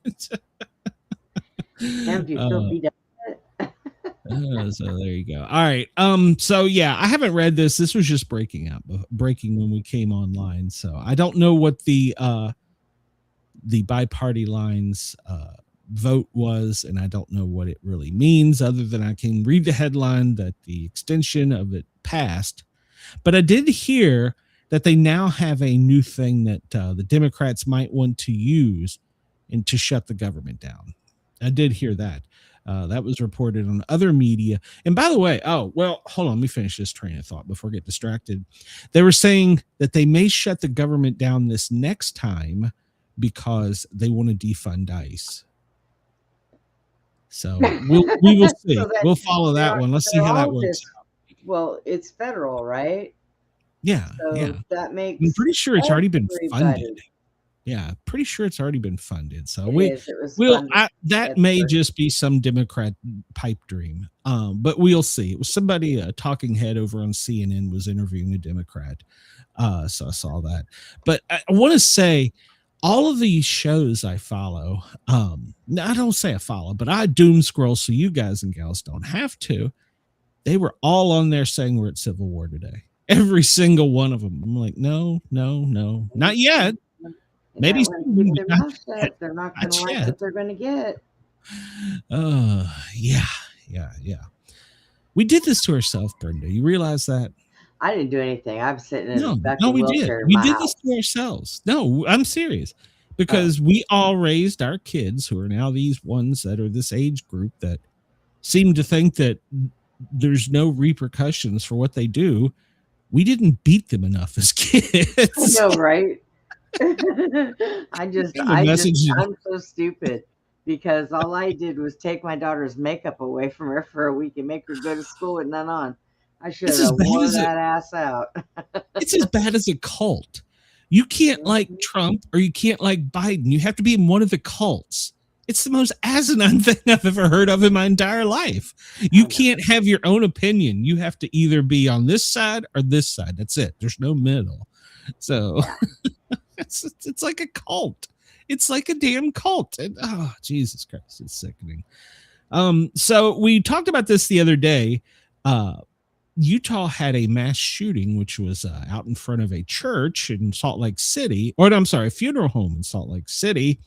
Damn, do you feel beat up? So there you go. All right. So yeah, I haven't read this. This was just breaking when we came online. So I don't know what the bi-party lines vote was, and I don't know what it really means, other than I can read the headline that the extension of it passed. But I did hear that they now have a new thing that the Democrats might want to use and to shut the government down. I did hear that. That was reported on other media. And by the way, hold on, let me finish this train of thought before I get distracted. They were saying that they may shut the government down this next time because they want to defund ICE. So we will see. So we'll follow that one. Let's see how that works out. Well, it's federal, right? Yeah, So yeah. that makes. I'm pretty sure it's already been everybody. funded. Yeah, pretty sure it's already been funded. So It was funded. that may just be some Democrat pipe dream. But we'll see. It was somebody, a talking head over on CNN, was interviewing a Democrat. So I saw that. But I want to say, all of these shows I follow, I don't say I follow, but I doom scroll so you guys and gals don't have to. They were all on there saying we're at civil war today. Every single one of them. I'm like, no, not yet. Maybe keep their mouth shut. They're not going to like what they're going to get. Yeah. We did this to ourselves, Brenda. You realize that? I didn't do anything. I'm sitting in the back No, of the we did. wheelchair in We my did house. this to ourselves. No, I'm serious. Because we all raised our kids who are now these ones that are this age group that seem to think that there's no repercussions for what they do. We didn't beat them enough as kids. I know, right? I'm so stupid because all I did was take my daughter's makeup away from her for a week and make her go to school with none on. I should have worn that ass out. It's as bad as a cult. You can't like Trump or you can't like Biden. You have to be in one of the cults. It's the most asinine thing I've ever heard of in my entire life. You can't have your own opinion. You have to either be on this side or this side. That's it. There's no middle. So it's like a cult. It's like a damn cult. And oh, Jesus Christ, it's sickening. So we talked about this the other day. Utah had a mass shooting, which was out in front of a church in Salt Lake City, or I'm sorry, a funeral home in Salt Lake City.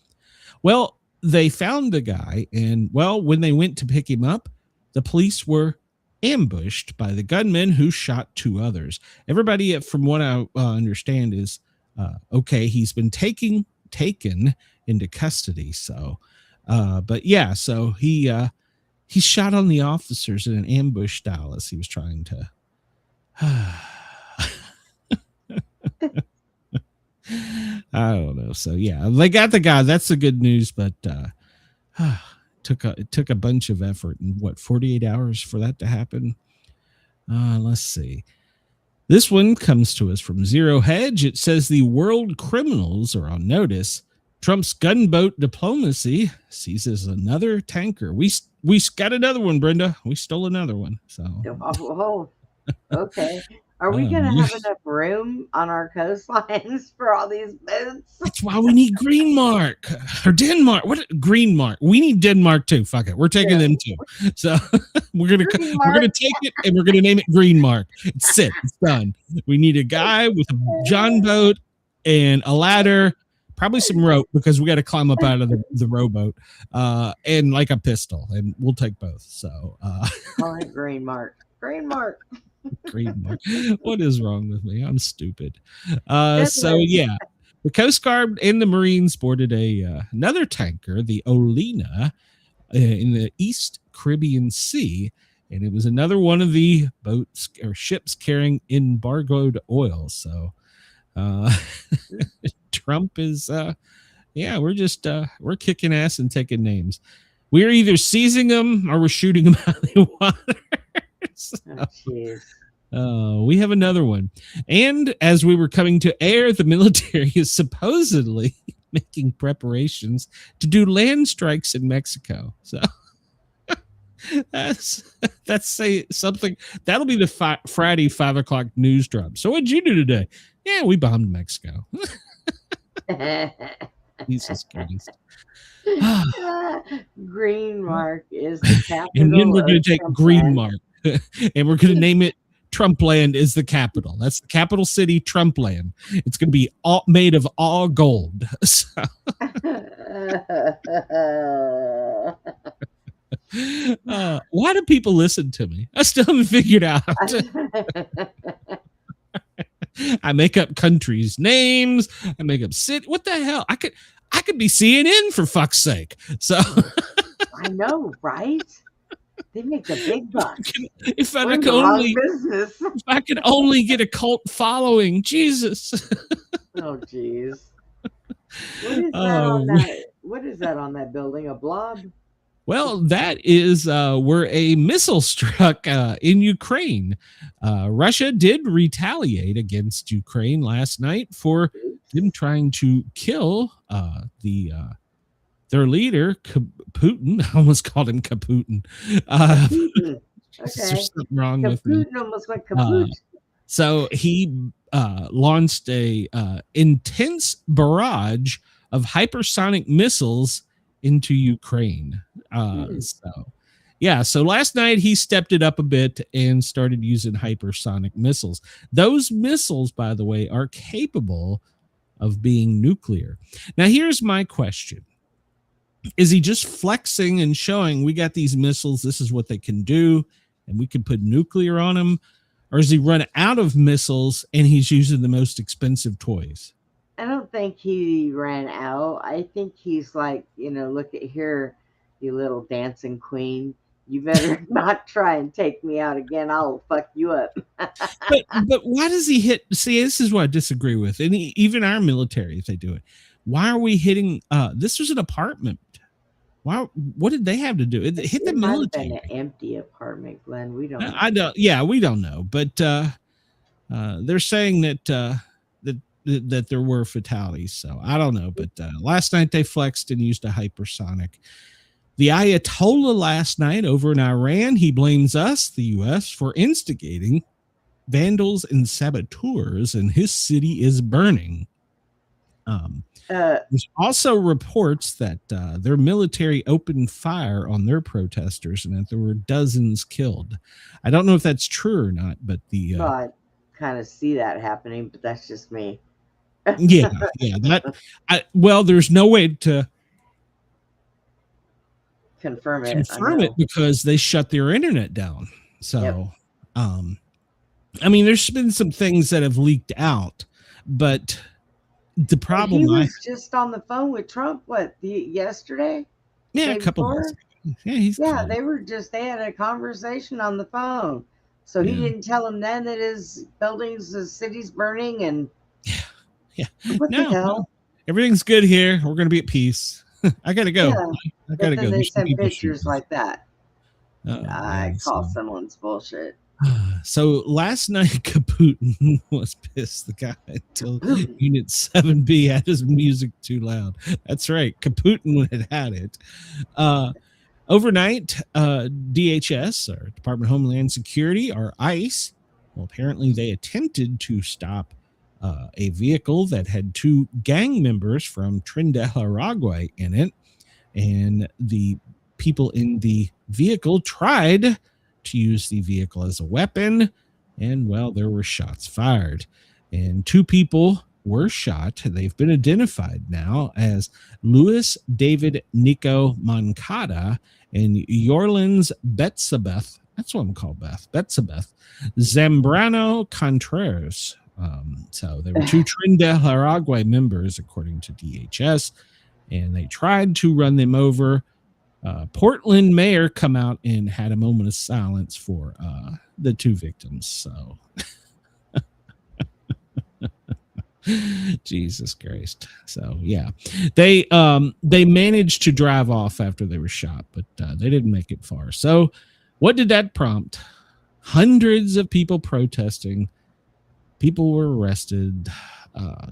Well, they found the guy, and when they went to pick him up, the police were ambushed by the gunman who shot two others. Everybody, from what I understand, is okay. He's been taken into custody. So, but yeah, so he shot on the officers in an ambush style as he was trying to. I don't know. So yeah, they got the guy. That's the good news. But it took a bunch of effort and 48 hours for that to happen. Let's see. This one comes to us from Zero Hedge. It says the world criminals are on notice. Trump's gunboat diplomacy seizes another tanker. We got another one, Brenda. We stole another one. So okay. Are we going to have enough room on our coastlines for all these boats? That's why we need Greenmark or Denmark. What Greenmark? We need Denmark too. Fuck it, we're taking them too. So we're gonna take it and we're gonna name it Greenmark. It's it. It's done. We need a guy with a John boat and a ladder, probably some rope because we got to climb up out of the rowboat, and like a pistol, and we'll take both. So Call it Greenmark. What is wrong with me? I'm stupid. So yeah, the Coast Guard and the Marines boarded another tanker, the Olena, in the East Caribbean Sea, and it was another one of the boats or ships carrying embargoed oil. So Trump is we're kicking ass and taking names. We're either seizing them or we're shooting them out of the water. We have another one. And as we were coming to air, the military is supposedly making preparations to do land strikes in Mexico. So that's say something. That'll be the Friday 5 o'clock news drop. So what'd you do today? Yeah, we bombed Mexico. Jesus Christ. Green Mark is the capital. And then we're going to take Trump Green land. Mark and we're going to name it Trump Land is the capital. That's the capital city, Trump Land. It's going to be all made of all gold. So. Why do people listen to me? I still haven't figured out. I make up countries' names. I make up city. What the hell? I could be CNN for fuck's sake. So I know, right? They make the big bucks. If I could only get a cult following, Jesus. Oh, jeez. What is that on that building? A blob? Well, that is where a missile struck in Ukraine. Russia did retaliate against Ukraine last night for them trying to kill their leader, Putin. I almost called him Kaputin. Okay. There's something wrong with me. Putin almost went kaput. So he launched a intense barrage of hypersonic missiles into Ukraine. So last night he stepped it up a bit and started using hypersonic missiles. Those missiles, by the way, are capable of being nuclear. Now, here's my question. Is he just flexing and showing we got these missiles, this is what they can do, and we can put nuclear on them? Or is he run out of missiles and he's using the most expensive toys? I don't think he ran out. I think he's like, look at here, you little dancing queen. You better not try and take me out again. I'll fuck you up. but why does he hit? See, this is what I disagree with. And even our military, if they do it, why are we hitting? This was an apartment. Why? What did they have to do? It hit the military. Might have been an empty apartment, Glenn. We don't know. I don't. Yeah, we don't know. But they're saying that that there were fatalities. So I don't know. But last night they flexed and used a hypersonic. The Ayatollah last night over in Iran, he blames us, the U.S., for instigating vandals and saboteurs, and his city is burning. There's also reports that their military opened fire on their protesters and that there were dozens killed. I don't know if that's true or not, but I kind of see that happening, but that's just me. yeah. There's no way to confirm it because they shut their internet down. So, there's been some things that have leaked out, but the problem he was just on the phone with Trump. Yesterday? Yeah, a couple months ago. They had a conversation on the phone. So he didn't tell him then that his city's burning and what the hell? Everything's good here. We're gonna be at peace. I gotta go. I gotta go. They send pictures like that. I call someone's bullshit. So last night, Kaputin was pissed. The guy until Unit 7B had his music too loud. That's right. Kaputin had it. Overnight, DHS, or Department of Homeland Security, or ICE, well, apparently they attempted to stop a vehicle that had 2 gang members from Tren de Aragua in it. And the people in the vehicle tried to use the vehicle as a weapon. And, well, there were shots fired. And 2 people were shot. They've been identified now as Luis David Nico Moncada and Yorlins Betsabeth. That's what I'm called, Betsabeth Zambrano Contreras. So there were 2 Tren de Aragua members, according to DHS, and they tried to run them over. Portland mayor come out and had a moment of silence for the 2 victims. So Jesus Christ. So yeah, they managed to drive off after they were shot, but they didn't make it far. So what did that prompt? Hundreds of people protesting. People were arrested.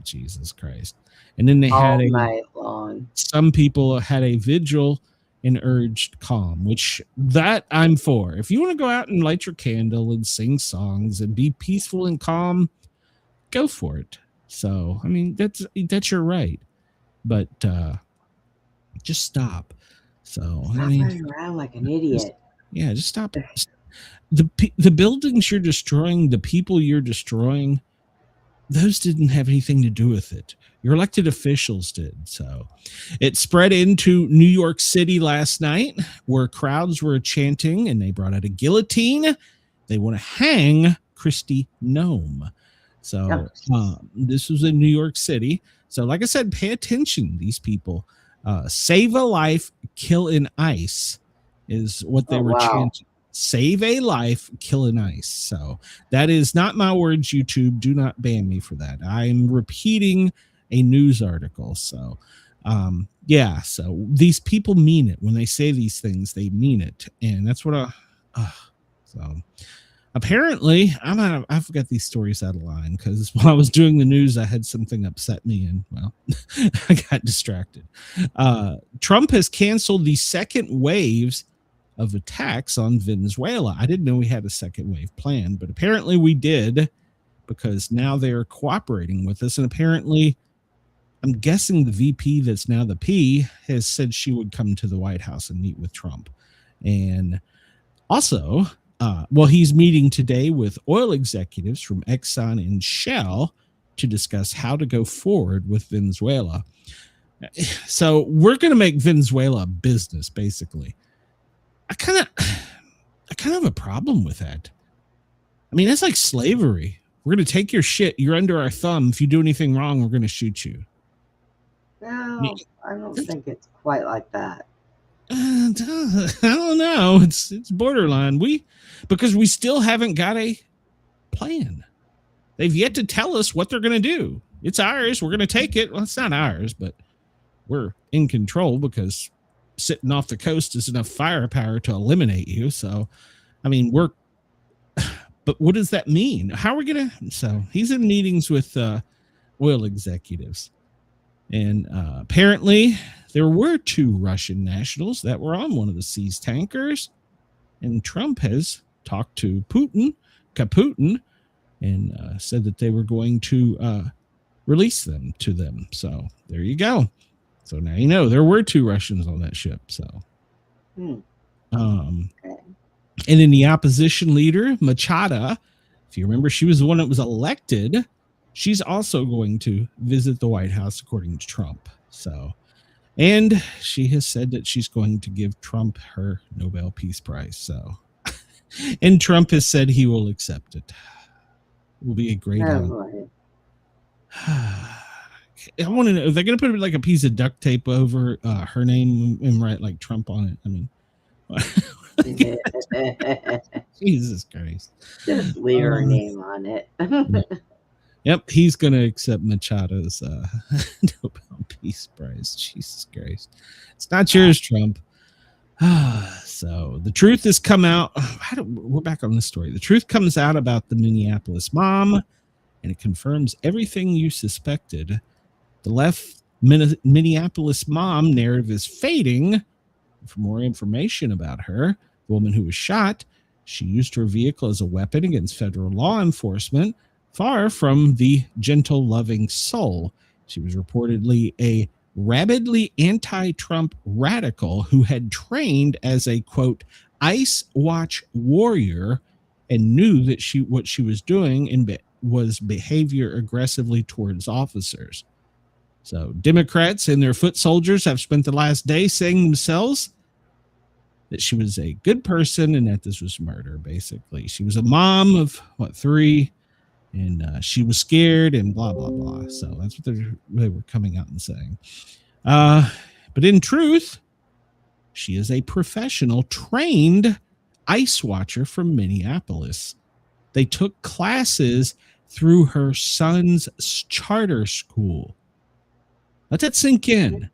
Jesus Christ. And then they had all night long. Some people had a vigil and urged calm, which that I'm for. If you want to go out and light your candle and sing songs and be peaceful and calm, go for it. So, I mean, that's your right, but just stop. So, Stop running around like an idiot. Just stop. The buildings you're destroying, the people you're destroying, those didn't have anything to do with it. Your elected officials did. So it spread into New York City last night, where crowds were chanting and they brought out a guillotine. They want to hang Kristi Noem. So this was in New York City. So like I said, pay attention. These people, save a life, kill in ice is what they were chanting. Save a life, kill in ice. So that is not my words, YouTube. Do not ban me for that. I'm repeating a news article. So so these people mean it. When they say these things, they mean it. And that's what so apparently I've got these stories out of line, because while I was doing the news, I had something upset me, and well, I got distracted. Trump has canceled the second waves of attacks on Venezuela. I didn't know we had a second wave planned, but apparently we did, because now they're cooperating with us. And apparently, I'm guessing the VP that's now the P has said she would come to the White House and meet with Trump. And also, he's meeting today with oil executives from Exxon and Shell to discuss how to go forward with Venezuela. So we're going to make Venezuela a business, basically. I kind of have a problem with that. I mean, that's like slavery. We're going to take your shit. You're under our thumb. If you do anything wrong, we're going to shoot you. No, I don't think it's quite like that. I don't know. It's borderline. Because we still haven't got a plan. They've yet to tell us what they're going to do. It's ours. We're going to take it. Well, it's not ours, but we're in control, because sitting off the coast is enough firepower to eliminate you. So, I mean, but what does that mean? How are we going to? So he's in meetings with oil executives. And apparently there were 2 Russian nationals that were on one of the seized tankers. And Trump has talked to Putin, and said that they were going to release them to them. So there you go. So now you know there were 2 Russians on that ship. So, and then the opposition leader, Machado, if you remember, she was the one that was elected. She's also going to visit the White House, according to Trump. So, and she has said that she's going to give Trump her Nobel Peace Prize. So, and Trump has said he will accept it. It will be a great honor. I want to know if they're going to put like a piece of duct tape over her name and write like Trump on it. I mean, Jesus Christ. Just leave her name on it. Yep, he's going to accept Machado's Nobel Peace Prize. Jesus Christ. It's not yours, Trump. So the truth has come out. We're back on this story. The truth comes out about the Minneapolis mom, and it confirms everything you suspected. The left Minneapolis mom narrative is fading. For more information about her, the woman who was shot, she used her vehicle as a weapon against federal law enforcement, far from the gentle, loving soul. She was reportedly a rabidly anti-Trump radical who had trained as a, quote, ICE watch warrior, and knew that what she was doing was behavior aggressively towards officers. So Democrats and their foot soldiers have spent the last day saying themselves that she was a good person and that this was murder, basically. She was a mom of, 3, and she was scared and blah, blah, blah. So that's what they were coming out and saying. But in truth, She is a professional trained ice watcher from Minneapolis. They took classes through her son's charter school. Let that sink in.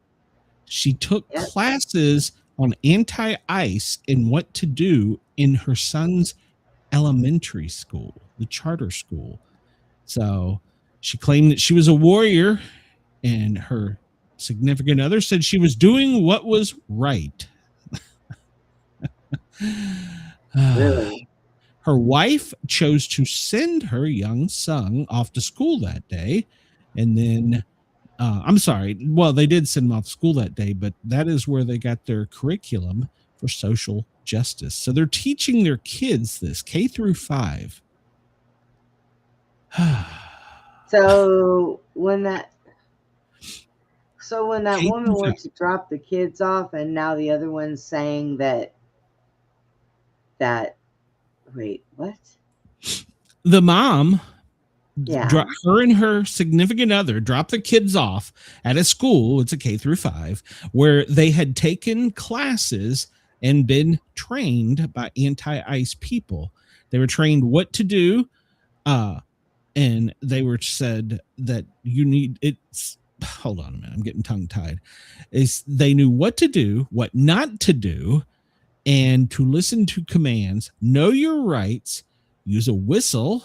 She took classes on anti-ice and what to do in her son's elementary school, the charter school. So she claimed that she was a warrior, and her significant other said she was doing what was right. Really? Her wife chose to send her young son off to school that day. And then, I'm sorry, well, they did send him off to school that day, but that is where they got their curriculum for social justice. So they're teaching their kids this K through 5. So when that woman went to drop the kids off, and now the other one's saying that wait, what? The mom, Yeah. her and her significant other dropped the kids off at a school. It's a K through 5 where they had taken classes and been trained by anti-ice people. They were trained what to do, and they were said that you need it's. Hold on a minute, I'm getting tongue-tied. They knew what to do, what not to do, and to listen to commands, know your rights, use a whistle.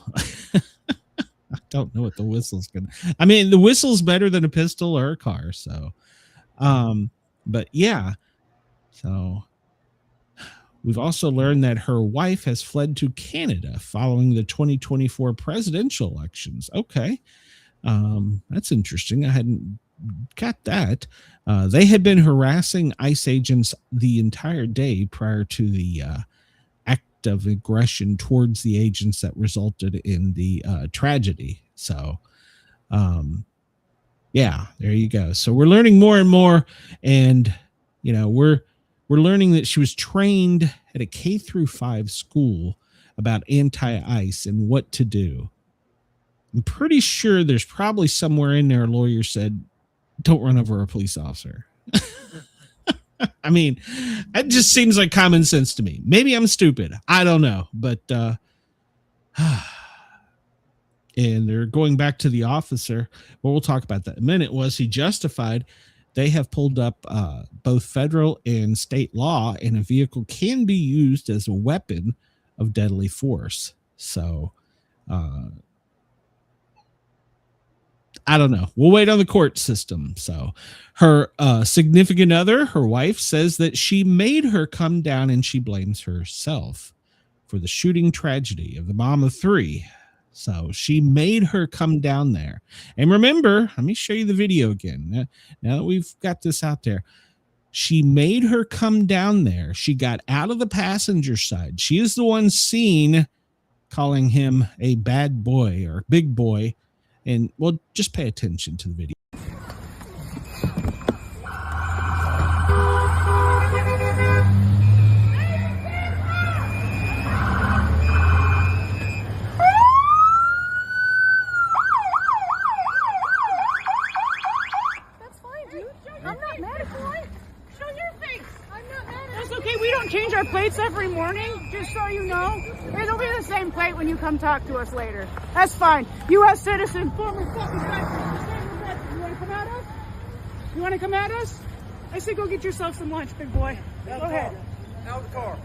I don't know what the whistle's gonna. I mean, the whistle's better than a pistol or a car. So, but yeah. So we've also learned that her wife has fled to Canada following the 2024 presidential elections. Okay. That's interesting. I hadn't got that. They had been harassing ICE agents the entire day prior to the act of aggression towards the agents that resulted in the tragedy. So, yeah, there you go. So we're learning more and more, and you know, we're learning that she was trained at a K through 5 school about anti-ice and what to do. I'm pretty sure there's probably somewhere in there a lawyer said, don't run over a police officer. I mean, it just seems like common sense to me. Maybe I'm stupid. I don't know. But, and they're going back to the officer. Well, we'll talk about that in a minute. Was he justified? They have pulled up both federal and state law, and a vehicle can be used as a weapon of deadly force. So, I don't know. We'll wait on the court system. So her significant other, her wife, says that she made her come down, and she blames herself for the shooting tragedy of the mom of 3. So she made her come down there. And remember, let me show you the video again. Now that we've got this out there, she made her come down there. She got out of the passenger side. She is the one seen calling him a bad boy or big boy. And well, just pay attention to the video. That's fine, dude. I'm not mad at you. Show your face. I'm not mad at you. That's okay. We don't change our plates every morning, just so you know. It'll be the same plate when you come talk to us later. That's fine. U.S. citizen, former fucking veteran. You want to come at us? You want to come at us? I say go get yourself some lunch, big boy. Go ahead. Out of the car.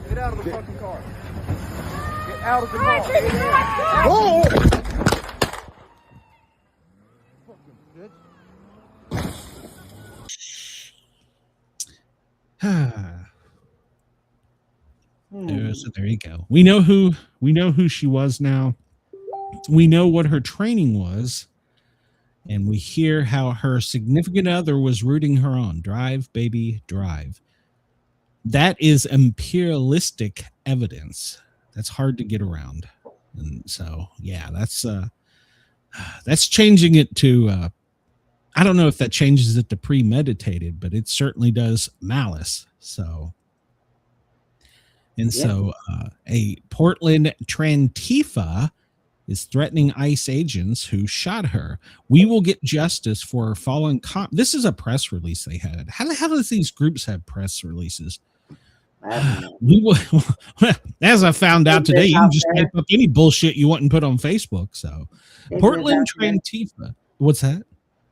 Get out of the fucking car. Get out of the All right, car. take it back. Whoa! So there you go. We know who she was now. We know what her training was, and we hear how her significant other was rooting her on. Drive, baby, drive. That is imperialistic evidence. That's hard to get around. And so, yeah, that's changing it to I don't know if that changes it to premeditated, but it certainly does malice. So, and so a Portland Trantifa is threatening ICE agents who shot her. We will get justice for our fallen. This is a press release they had. How the hell does these groups have press releases? We will, as I found out today, you can just type up any bullshit you want and put on Facebook. So, Portland Trantifa. What's that?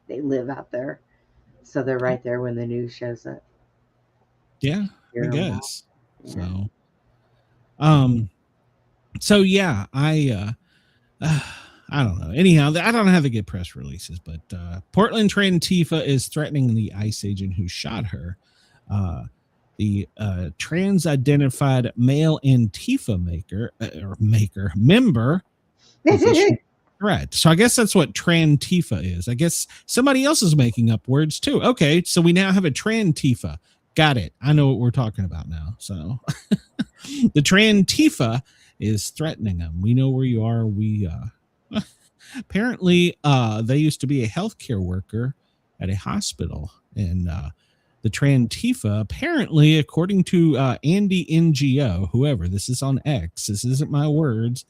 They live out there, so they're right there when the news shows up. Yeah, I guess. Yeah. So yeah, I don't know. Anyhow, I don't know how to get press releases, but Portland Trantifa is threatening the ICE agent who shot her. The trans-identified male Antifa member threat. So I guess that's what Trantifa is. I guess somebody else is making up words too. Okay, so we now have a Trantifa. Got it. I know what we're talking about now. So the Trantifa is threatening them. We know where you are. We apparently they used to be a healthcare worker at a hospital, and the Trantifa, apparently, according to Andy NGO, whoever, this is on X, this isn't my words,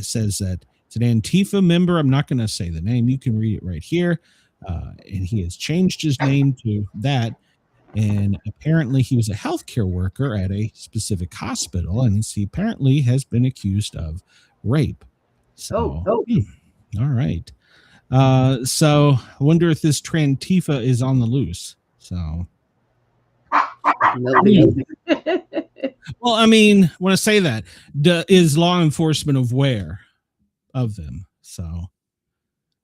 says that it's an Antifa member. I'm not going to say the name. You can read it right here. And he has changed his name to that. And apparently he was a healthcare worker at a specific hospital, and he apparently has been accused of rape. So, all right. So I wonder if this Trantifa is on the loose. So, well, I mean, when I say that, is law enforcement aware of them? So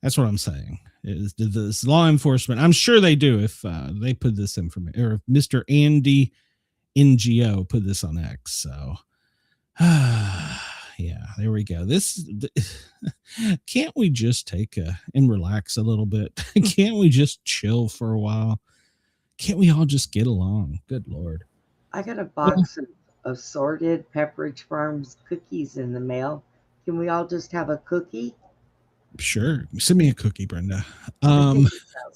that's what I'm saying. Is this law enforcement? I'm sure they do if they put this information, or if Mr. Andy NGO put this on X. So, yeah, there we go. Can't we just take and relax a little bit? Can't we just chill for a while? Can't we all just get along? Good Lord. I got a box of assorted Pepperidge Farms cookies in the mail. Can we all just have a cookie? Sure. Send me a cookie, Brenda. Sounds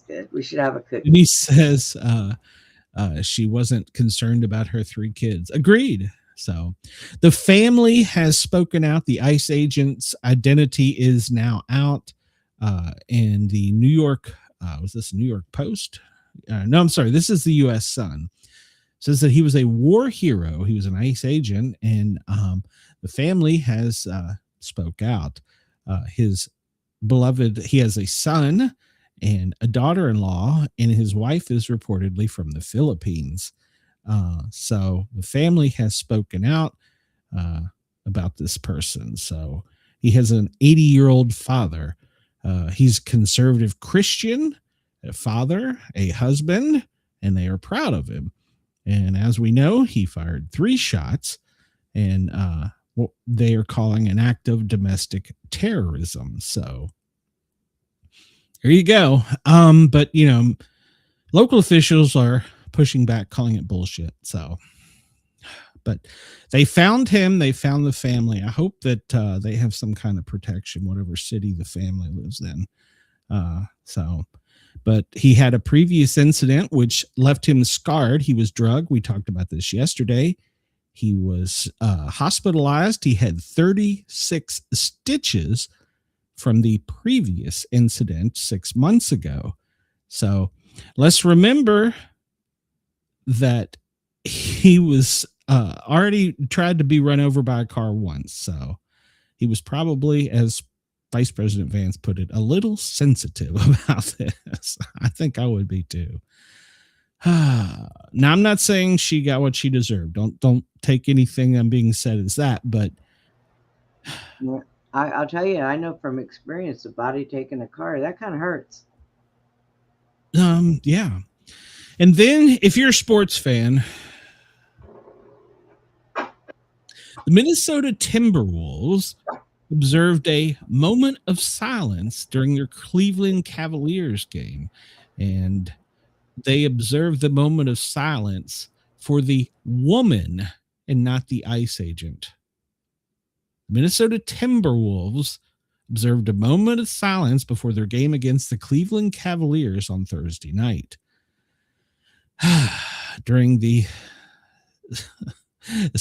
good. We should have a cookie. And he says she wasn't concerned about her 3 kids. Agreed. So the family has spoken out. The ICE agent's identity is now out. And the New York, was this New York Post? No, I'm sorry. This is the U.S. Sun. Says that he was a war hero. He was an ICE agent, and the family has spoke out. His beloved, he has a son and a daughter-in-law, and his wife is reportedly from the Philippines. So the family has spoken out about this person. So he has an 80-year-old father. He's conservative Christian, a father, a husband, and they are proud of him. And as we know, he fired 3 shots, and what they are calling an act of domestic terrorism. So there you go. But you know, local officials are pushing back, calling it bullshit. So, but they found him. They found the family. I hope that they have some kind of protection, whatever city the family lives in. But he had a previous incident which left him scarred. He was drugged. We talked about this yesterday. He was hospitalized. He had 36 stitches from the previous incident 6 months ago. So let's remember that he was already tried to be run over by a car once. So he was probably, as Vice President Vance put it, a little sensitive about this. I think I would be too. Now, I'm not saying she got what she deserved. Don't take anything I'm being said as that, but I'll tell you, I know from experience, a body taking a car, that kind of hurts. Yeah. And then if you're a sports fan, the Minnesota Timberwolves observed a moment of silence during their Cleveland Cavaliers game. And they observed the moment of silence for the woman and not the ICE agent. Minnesota Timberwolves observed a moment of silence before their game against the Cleveland Cavaliers on Thursday night. During the The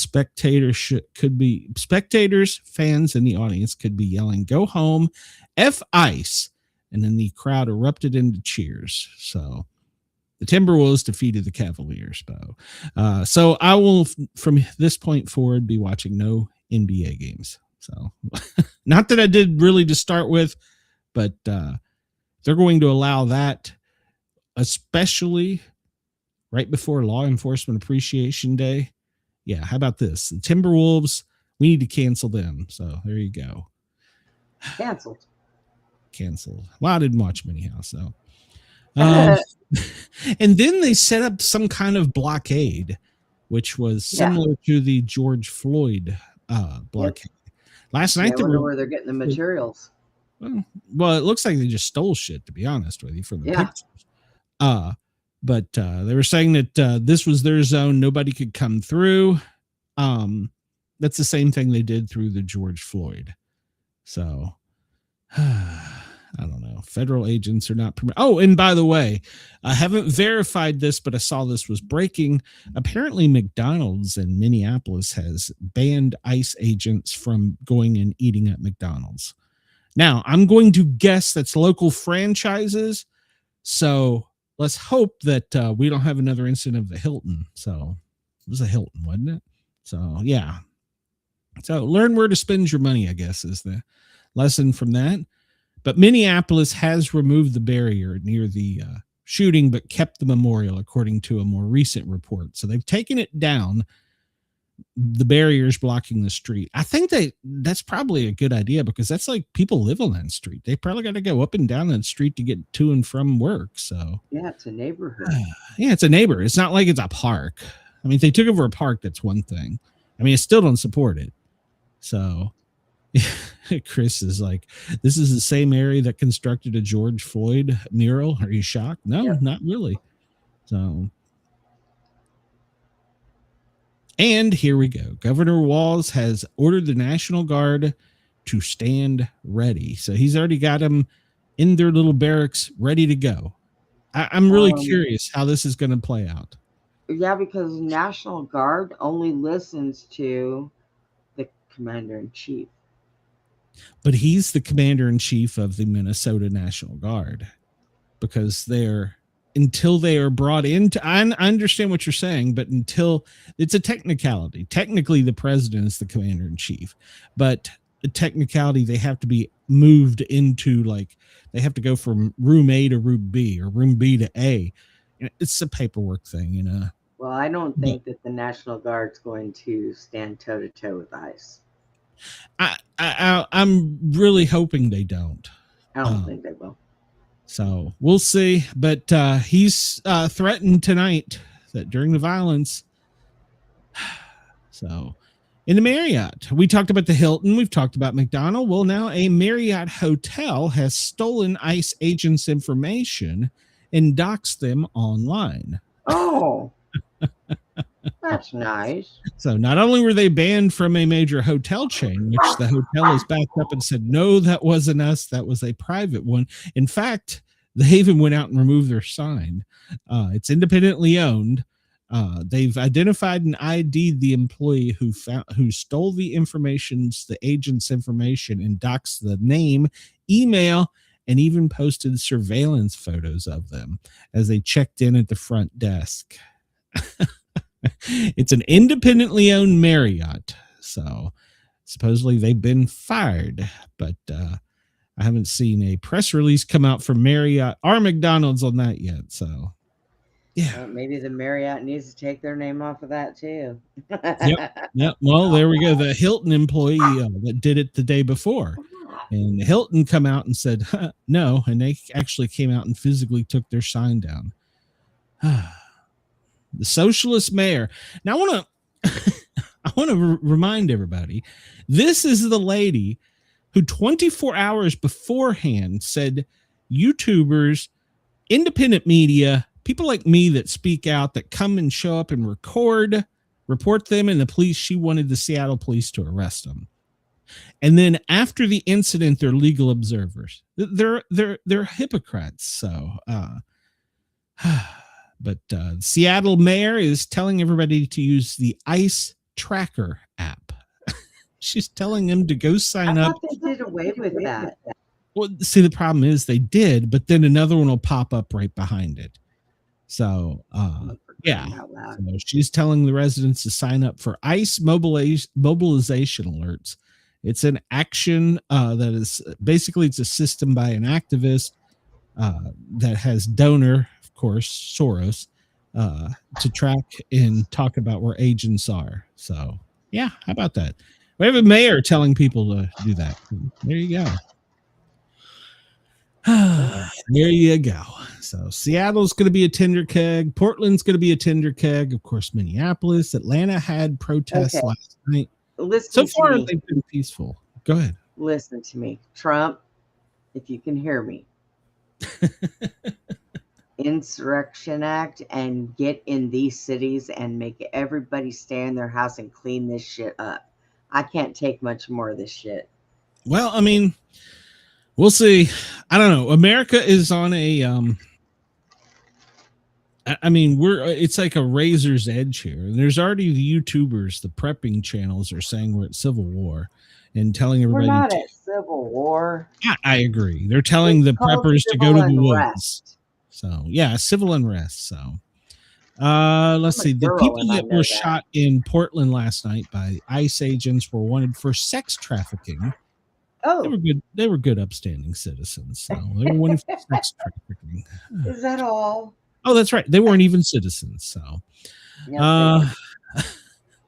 spectators, fans in the audience could be yelling, "Go home, F ice," and then the crowd erupted into cheers. So the Timberwolves defeated the Cavaliers, Bo. So I will, from this point forward, be watching no NBA games. So not that I did really to start with, but they're going to allow that, especially right before Law Enforcement Appreciation Day. Yeah, how about this? The Timberwolves, we need to cancel them. So there you go. Canceled. Well, I didn't watch them anyhow, so. And then they set up some kind of blockade, which was similar to the George Floyd blockade. Last night, I wonder where they're getting the materials. Well, it looks like they just stole shit, to be honest with you, from the pictures. But they were saying that this was their zone. Nobody could come through. That's the same thing they did through the George Floyd. So, I don't know. Federal agents are not permitted. Oh, and by the way, I haven't verified this, but I saw this was breaking. Apparently, McDonald's in Minneapolis has banned ICE agents from going and eating at McDonald's. Now, I'm going to guess that's local franchises. So let's hope that we don't have another incident of the Hilton. So it was a Hilton, wasn't it? So, yeah. So learn where to spend your money, I guess, is the lesson from that. But Minneapolis has removed the barrier near the shooting, but kept the memorial, according to a more recent report. So they've taken it down. The barriers blocking the street. I think that's probably a good idea, because that's like people live on that street. They probably got to go up and down that street to get to and from work. So yeah, it's a neighborhood. Yeah, it's a neighbor. It's not like it's a park. I mean, if they took over a park, that's one thing. I mean, I still don't support it. So Chris is like, this is the same area that constructed a George Floyd mural. Are you shocked? No, not really. So, and here we go. Governor Walz has ordered the National Guard to stand ready. So he's already got them in their little barracks ready to go. I'm really curious how this is going to play out. Yeah, because National Guard only listens to the commander-in-chief. But he's the commander-in-chief of the Minnesota National Guard, because until they are brought into, I understand what you're saying, but until it's a technicality. Technically, the president is the commander-in-chief, but a technicality, they have to be moved into, like, they have to go from room A to room B, or room B to A. It's a paperwork thing, you know. Well, I don't think that the National Guard's going to stand toe-to-toe with ICE. I'm really hoping they don't. I don't think they will. So we'll see. But he's threatened tonight that during the violence. So in the Marriott, we talked about the Hilton. We've talked about McDonald. Well, now a Marriott hotel has stolen ICE agents' information and doxed them online. Oh, that's nice. So not only were they banned from a major hotel chain, which the hotel has backed up and said, no, that wasn't us. That was a private one. In fact, they even went out and removed their sign. It's independently owned. They've identified and ID'd the employee who stole the agent's information, and doxed the name, email, and even posted surveillance photos of them as they checked in at the front desk. It's an independently owned Marriott. So supposedly they've been fired, but I haven't seen a press release come out from Marriott or McDonald's on that yet. So yeah, maybe the Marriott needs to take their name off of that too. Yep. Well, there we go. The Hilton employee that did it the day before, and Hilton come out and said no, and they actually came out and physically took their sign down. The socialist mayor. Now I want to remind everybody, this is the lady who 24 hours beforehand said YouTubers, independent media, people like me that speak out, that come and show up and report them, and the police, she wanted the Seattle police to arrest them. And then after the incident, they're legal observers. They're hypocrites. So, but Seattle mayor is telling everybody to use the ICE tracker app. She's telling him to go sign I up. thought they did away with that. Well, see, the problem is they did, but then another one will pop up right behind it. So, yeah. So she's telling the residents to sign up for ICE mobilization alerts. It's an action that is basically, it's a system by an activist that has donor, of course, Soros, to track and talk about where agents are. So, yeah, how about that? We have a mayor telling people to do that. There you go. There you go. So Seattle's going to be a tender keg. Portland's going to be a tender keg. Of course, Minneapolis, Atlanta had protests last night. Listen So far, to me. they've been peaceful. Go ahead. Listen to me. Trump, if you can hear me. Insurrection Act and get in these cities and make everybody stay in their house and clean this shit up. I can't take much more of this shit. Well, I mean, we'll see. I don't know. America is on a I mean, it's like a razor's edge here. There's already the YouTubers, the prepping channels are saying we're at civil war and telling everybody We're not at civil war. I agree. They're telling the preppers to go to the woods. So yeah, civil unrest. So let's see. The people that were shot in Portland last night by ICE agents were wanted for sex trafficking. Oh, they were good. They were good, upstanding citizens. So they were wanted for sex trafficking. Is that all? Oh, that's right. They weren't even citizens. So, well,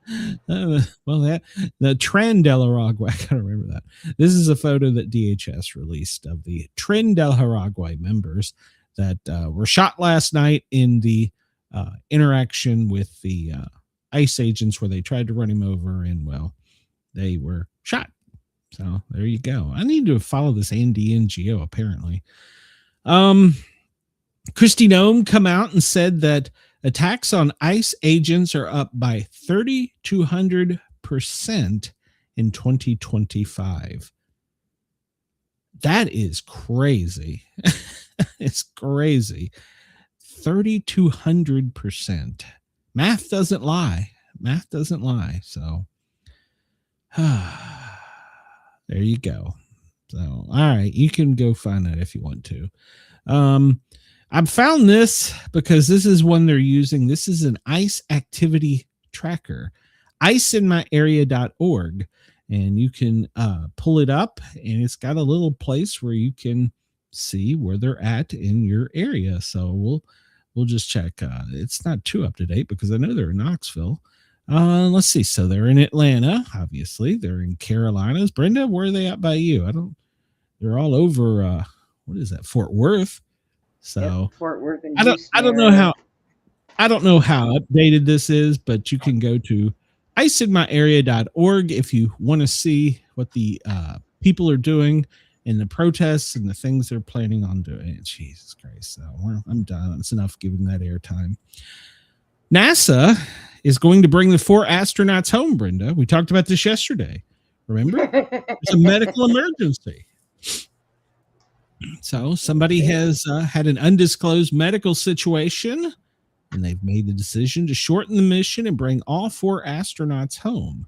that the Tren de Aragua. I gotta remember that. This is a photo that DHS released of the Tren de Aragua members that were shot last night in the interaction with the ICE agents, where they tried to run him over, and well, they were shot. So there you go. I need to follow this Andy NGO apparently. Kristi Noem come out and said that attacks on ICE agents are up by 3,200% in 2025. That is crazy. It's crazy. 3,200%. Math doesn't lie. Math doesn't lie. So, there you go. So, all right, you can go find that if you want to. I've found this because this is one they're using. This is an ICE activity tracker, iceinmyarea.org, and you can pull it up, and it's got a little place where you can see where they're at in your area. So we'll just check. It's not too up to date because I know they're in Knoxville. Let's see. So they're in Atlanta, obviously. They're in Carolinas. Brenda, where are they at by you? They're all over. What is that? Fort Worth. So yep, Fort Worth and I don't know how updated this is, but you can go to iceinmyarea.org if you want to see what the people are doing in the protests and the things they're planning on doing. Jesus Christ. So I'm done. It's enough giving that airtime. NASA is going to bring the 4 astronauts home, Brenda. We talked about this yesterday. Remember? It's a medical emergency. So somebody has had an undisclosed medical situation, and they've made the decision to shorten the mission and bring all 4 astronauts home.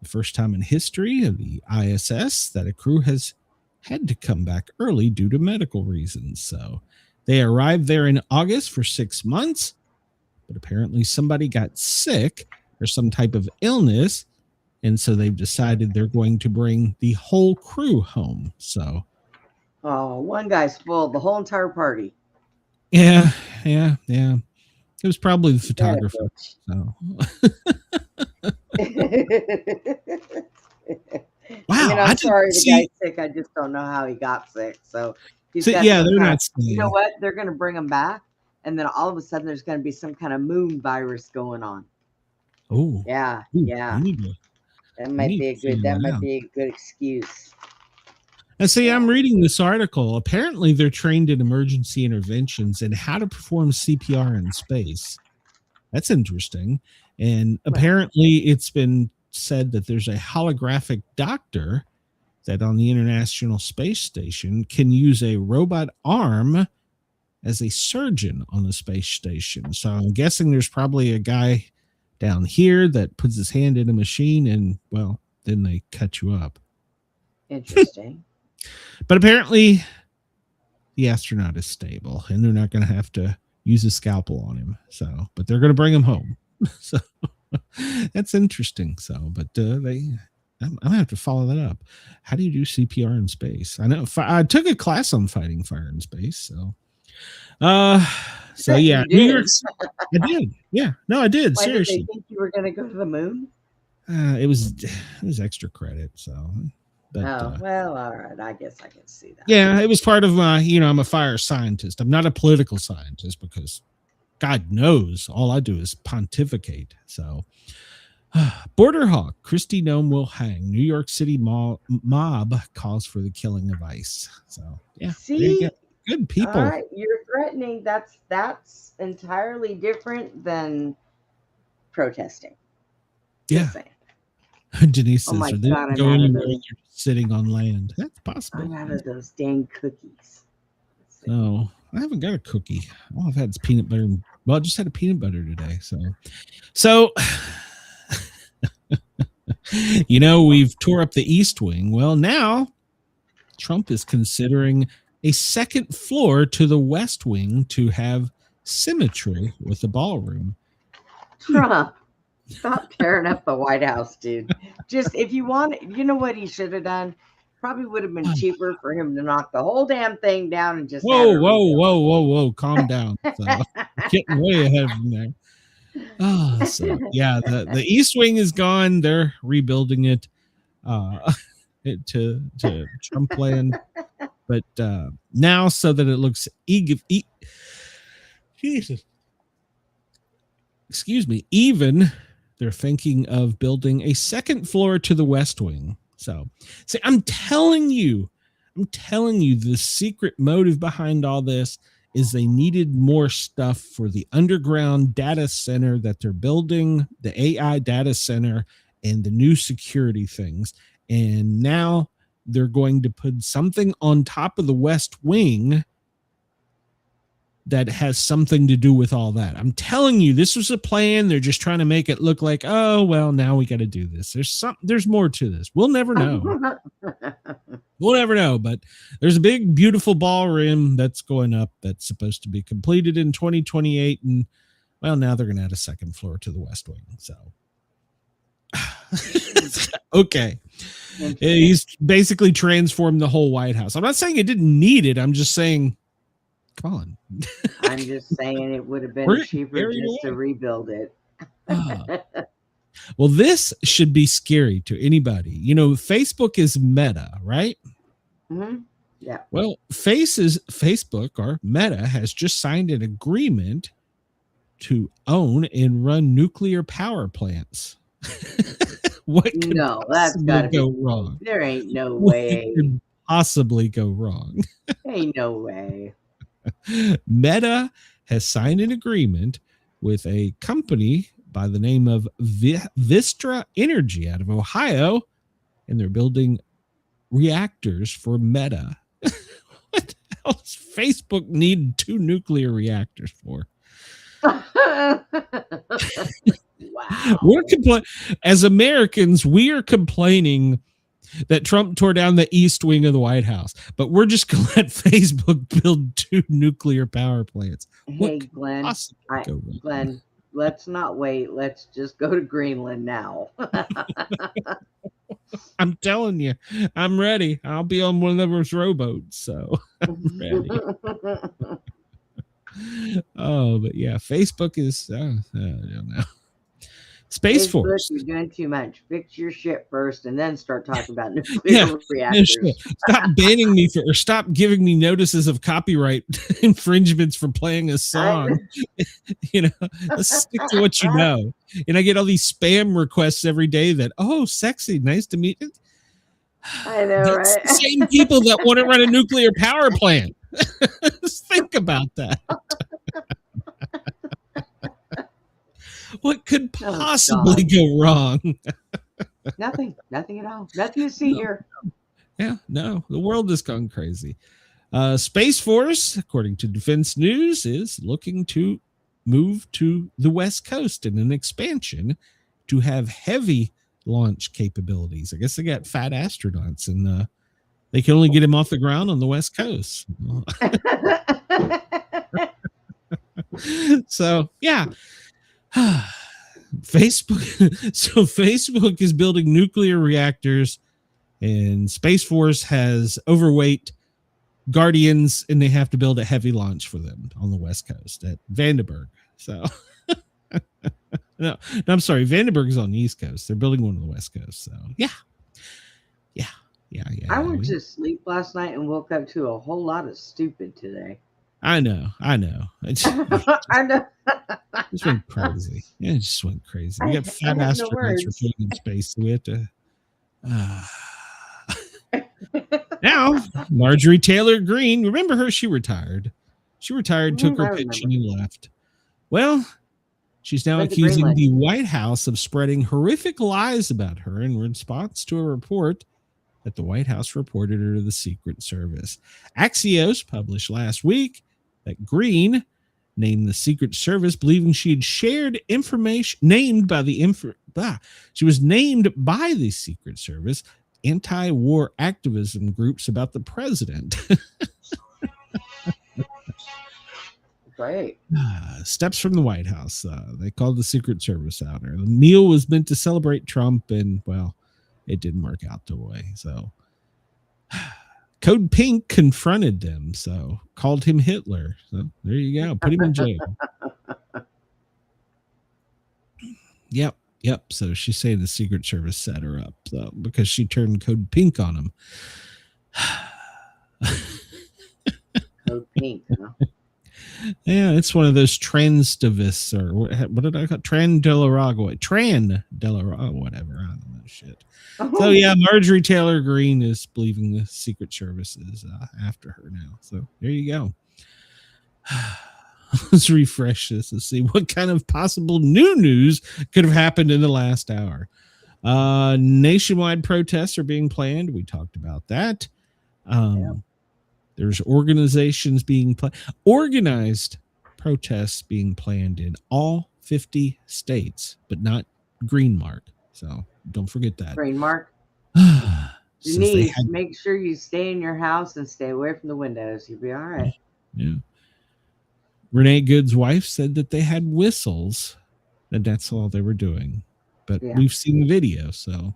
The first time in history of the ISS that a crew has had to come back early due to medical reasons. So they arrived there in August for 6 months, but apparently somebody got sick or some type of illness, and so they've decided they're going to bring the whole crew home. So oh, one guy's full, the whole entire party. Yeah. It was probably the photographer. So. Wow. I'm sorry the guy's sick. I just don't know how he got sick. So they're not saying. You know what? They're going to bring him back, and then all of a sudden there's going to be some kind of moon virus going on. Oh. Yeah. That might be a good excuse. And see, I'm reading this article. Apparently, they're trained in emergency interventions and how to perform CPR in space. That's interesting. And apparently, it's been said that there's a holographic doctor that on the International Space Station can use a robot arm as a surgeon on the space station. So I'm guessing there's probably a guy down here that puts his hand in a machine, and well, then they cut you up. Interesting. But apparently the astronaut is stable, and they're not going to have to use a scalpel on him. So, but they're going to bring him home. So that's interesting. So, but I'm gonna have to follow that up. How do you do CPR in space? I know I took a class on fighting fire in space. So, yeah, New York. I did. Yeah, no, I did. Why Seriously. did they think you were going to go to the moon? It was extra credit. So, but, well, all right. I guess I can see that. Yeah, it was part of my. I'm a fire scientist. I'm not a political scientist because God knows all I do is pontificate. So. Border Hawk, Kristi Noem will hang. New York City mob calls for the killing of ICE. So, yeah. See? Good people. All right, you're threatening. That's entirely different than protesting. Yeah. Denise says, my are they God, going anywhere when you're sitting on land? That's possible. I'm out of those dang cookies. No, I haven't got a cookie. All I've had is peanut butter. Well, I just had a peanut butter today. So we've tore up the East Wing. Well, now Trump is considering a second floor to the West Wing to have symmetry with the ballroom. Trump, stop tearing up the White House, dude. Just if you want, you know what he should have done? Probably would have been cheaper for him to knock the whole damn thing down and just. Whoa. Calm down. So, getting way ahead of him there. Oh, so yeah, the East Wing is gone. They're rebuilding it to Trump land, but now so that it looks Jesus, excuse me. Even they're thinking of building a second floor to the West Wing. So, see, I'm telling you, the secret motive behind all this is they needed more stuff for the underground data center that they're building, the AI data center, and the new security things. And now they're going to put something on top of the West Wing that has something to do with all that. I'm telling you, this was a plan. They're just trying to make it look like, oh, well, now we got to do this. There's more to this. We'll never know. We'll never know, but there's a big, beautiful ballroom that's going up that's supposed to be completed in 2028. And well, now they're going to add a second floor to the West Wing. So, okay. He's basically transformed the whole White House. I'm not saying it didn't need it. I'm just saying, come on. I'm just saying it would have been cheaper just to rebuild it. Well, this should be scary to anybody. Facebook is Meta, right? Mm-hmm. Yeah. Well, Facebook or Meta has just signed an agreement to own and run nuclear power plants. What could that's gotta go wrong? There ain't no way. What could possibly go wrong? Ain't no way. Meta has signed an agreement with a company by the name of Vistra Energy out of Ohio, and they're building reactors for Meta. What the hell does Facebook need 2 nuclear reactors for? Wow. As Americans, we are complaining that Trump tore down the East Wing of the White House, but we're just going to let Facebook build 2 nuclear power plants. Hey, Glenn, let's not wait. Let's just go to Greenland now. I'm telling you, I'm ready. I'll be on one of those rowboats, so I'm ready. But yeah, Facebook is, I don't know. Space Facebook, Force. You're doing too much. Fix your shit first and then start talking about nuclear reactors. Stop banning me or stop giving me notices of copyright infringements for playing a song. Let's stick to what you know. And I get all these spam requests every day that, oh, sexy, nice to meet you. I know, That's right? the same people that want to run a nuclear power plant. Just think about that. What could possibly go wrong? Nothing at all. Nothing to see here. Yeah, no, the world has gone crazy. Space Force, according to Defense News, is looking to moved to the West Coast in an expansion to have heavy launch capabilities. I guess they got fat astronauts, and they can only get him off the ground on the West Coast. So, yeah. Facebook is building nuclear reactors, and Space Force has overweight Guardians, and they have to build a heavy launch for them on the West Coast at Vandenberg. So, no, I'm sorry, Vandenberg is on the East Coast. They're building one on the West Coast. So, yeah. I went to sleep last night and woke up to a whole lot of stupid today. I know. I know. It just went crazy. Yeah, it just went crazy. We got fat astronauts for putting in space. So we have to. Now, Marjorie Taylor Greene, remember her? She retired. Took her pension and left. Well, she's now accusing the White House of spreading horrific lies about her in response to a report that the White House reported her to the Secret Service. Axios published last week that Greene named the Secret Service, believing she had shared information she was named by the Secret Service anti-war activism groups about the president. Great. Steps from the White House. They called the Secret Service out. The meal was meant to celebrate Trump, and well, it didn't work out the way. So Code Pink confronted them, so called him Hitler. So there you go. Put him in jail. Yep. So she's saying the Secret Service set her up because she turned Code Pink on him. Code Pink, huh? Yeah, it's one of those transtivists, or what did I call it? Tren de Aragua, whatever. I don't know shit. So yeah, Marjorie Taylor Greene is believing the Secret Service is after her now. So there you go. Let's refresh this and see what kind of possible new news could have happened in the last hour. Nationwide protests are being planned. We talked about that. There's organized protests being planned in all 50 states, but not Green Mark. So don't forget that. Green Mark. Make sure you stay in your house and stay away from the windows. You'll be all right. Yeah. Renee Good's wife said that they had whistles, and that's all they were doing. But we've seen the video, so.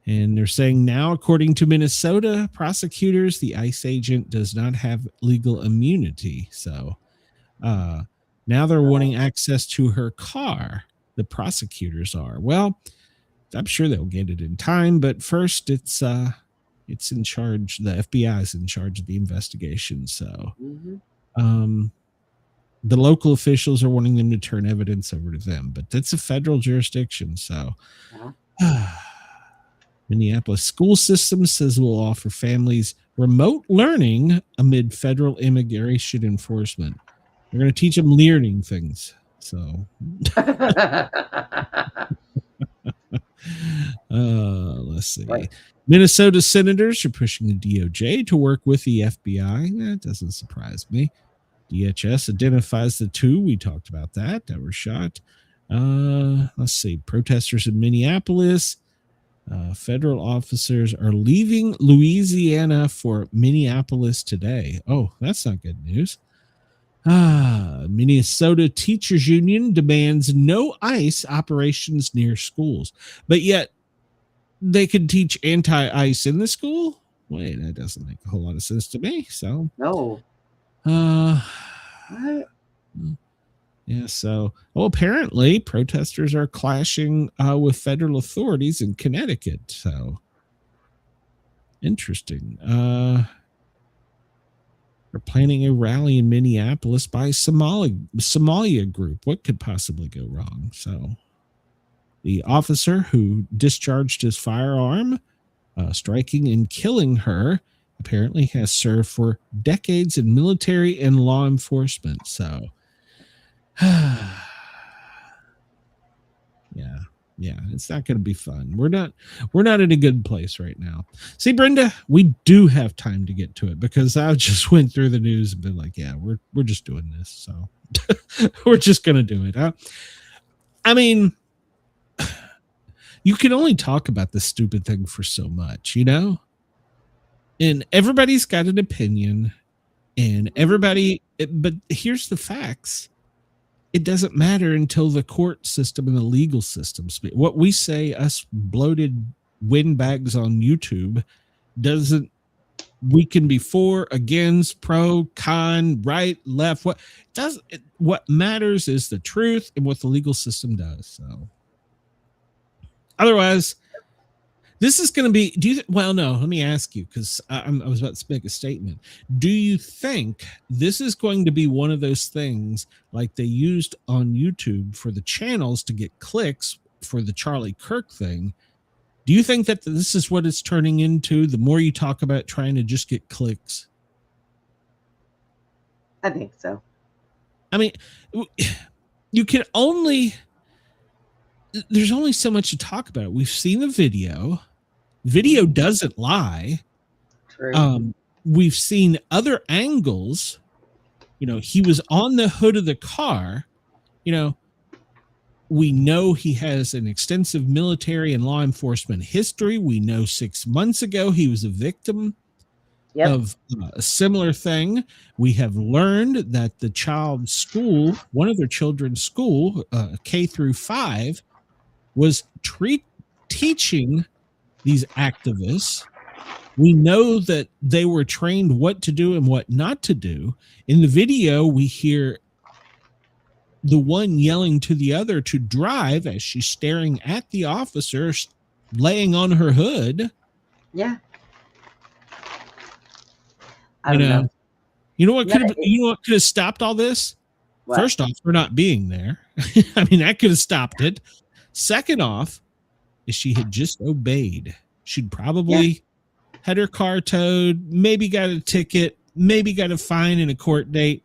And they're saying now, according to Minnesota prosecutors, the ICE agent does not have legal immunity. So now they're wanting access to her car. The prosecutors are. Well, I'm sure they'll get it in time, but first it's in charge. The FBI is in charge of the investigation. So the local officials are wanting them to turn evidence over to them, but that's a federal jurisdiction. So Minneapolis school system says will offer families remote learning amid federal immigration enforcement. They're going to teach them learning things. So let's see. Right. Minnesota senators are pushing the DOJ to work with the FBI. That doesn't surprise me. DHS identifies the two. We talked about that were shot. Let's see. Protesters in Minneapolis. Federal officers are leaving Louisiana for Minneapolis today. Oh, that's not good news. Minnesota Teachers Union demands no ICE operations near schools, but yet they could teach anti-ICE in the school? Wait, that doesn't make a whole lot of sense to me. So no. What? Yeah, so apparently protesters are clashing with federal authorities in Connecticut. So interesting. They're planning a rally in Minneapolis by Somalia group. What could possibly go wrong? So the officer who discharged his firearm, striking and killing her, apparently has served for decades in military and law enforcement. So yeah, Yeah, it's not going to be fun. We're not in a good place right now. See, Brenda, we do have time to get to it because I just went through the news and been like, yeah, we're just doing this. So we're just going to do it. I mean, you can only talk about this stupid thing for so much, you know? And everybody's got an opinion and but here's the facts. It doesn't matter until the court system and the legal system speak. What we say, us bloated windbags on YouTube, doesn't. We can be for, against, pro, con, right, left. What matters is the truth and what the legal system does. So, otherwise, this is going to be. Well, no. Let me ask you because I was about to make a statement. Do you think this is going to be one of those things like they used on YouTube for the channels to get clicks for the Charlie Kirk thing? Do you think that this is what it's turning into? The more you talk about trying to just get clicks, I think so. I mean, you can only. There's only so much to talk about. We've seen the video. Video doesn't lie. True. We've seen other angles. You know, he was on the hood of the car. You know, we know he has an extensive military and law enforcement history. We know 6 months ago he was a victim of a similar thing. We have learned that the child's school, one of their children's school, K through 5, was teaching these activists. We know that they were trained what to do and what not to do. In the video, we hear the one yelling to the other to drive as she's staring at the officer laying on her hood. Yeah. I don't know. You know what could have stopped all this? What? First off, for not being there. I mean, that could have stopped it. Second off, if she had just obeyed, she'd probably had her car towed, maybe got a ticket, maybe got a fine and a court date.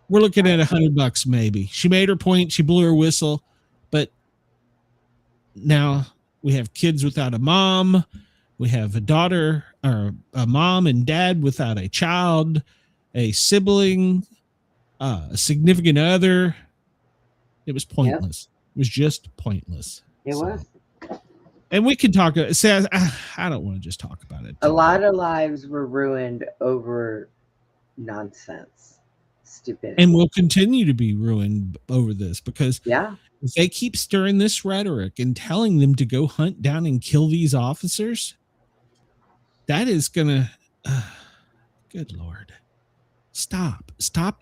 We're looking at $100 maybe. She made her point. She blew her whistle. But now we have kids without a mom. We have a daughter or a mom and dad without a child, a sibling, a significant other. It was pointless. It was just pointless. It was. And we can talk. I don't want to just talk about it. A lot of lives were ruined over nonsense, stupidity. And will continue to be ruined over this because if they keep stirring this rhetoric and telling them to go hunt down and kill these officers, that is going to, good Lord, stop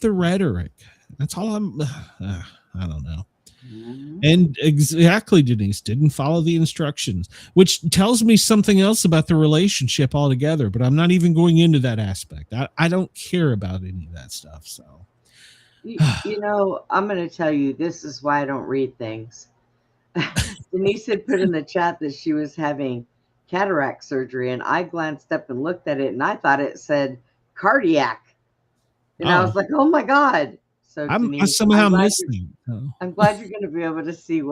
the rhetoric. That's all I don't know. And exactly, Denise didn't follow the instructions, which tells me something else about the relationship altogether, but I'm not even going into that aspect. I don't care about any of that stuff. So, you know, I'm going to tell you, this is why I don't read things. Denise had put in the chat that she was having cataract surgery, and I glanced up and looked at it, and I thought it said cardiac. And I was like, oh my God. So I somehow missed it. I'm glad you're going to be able to see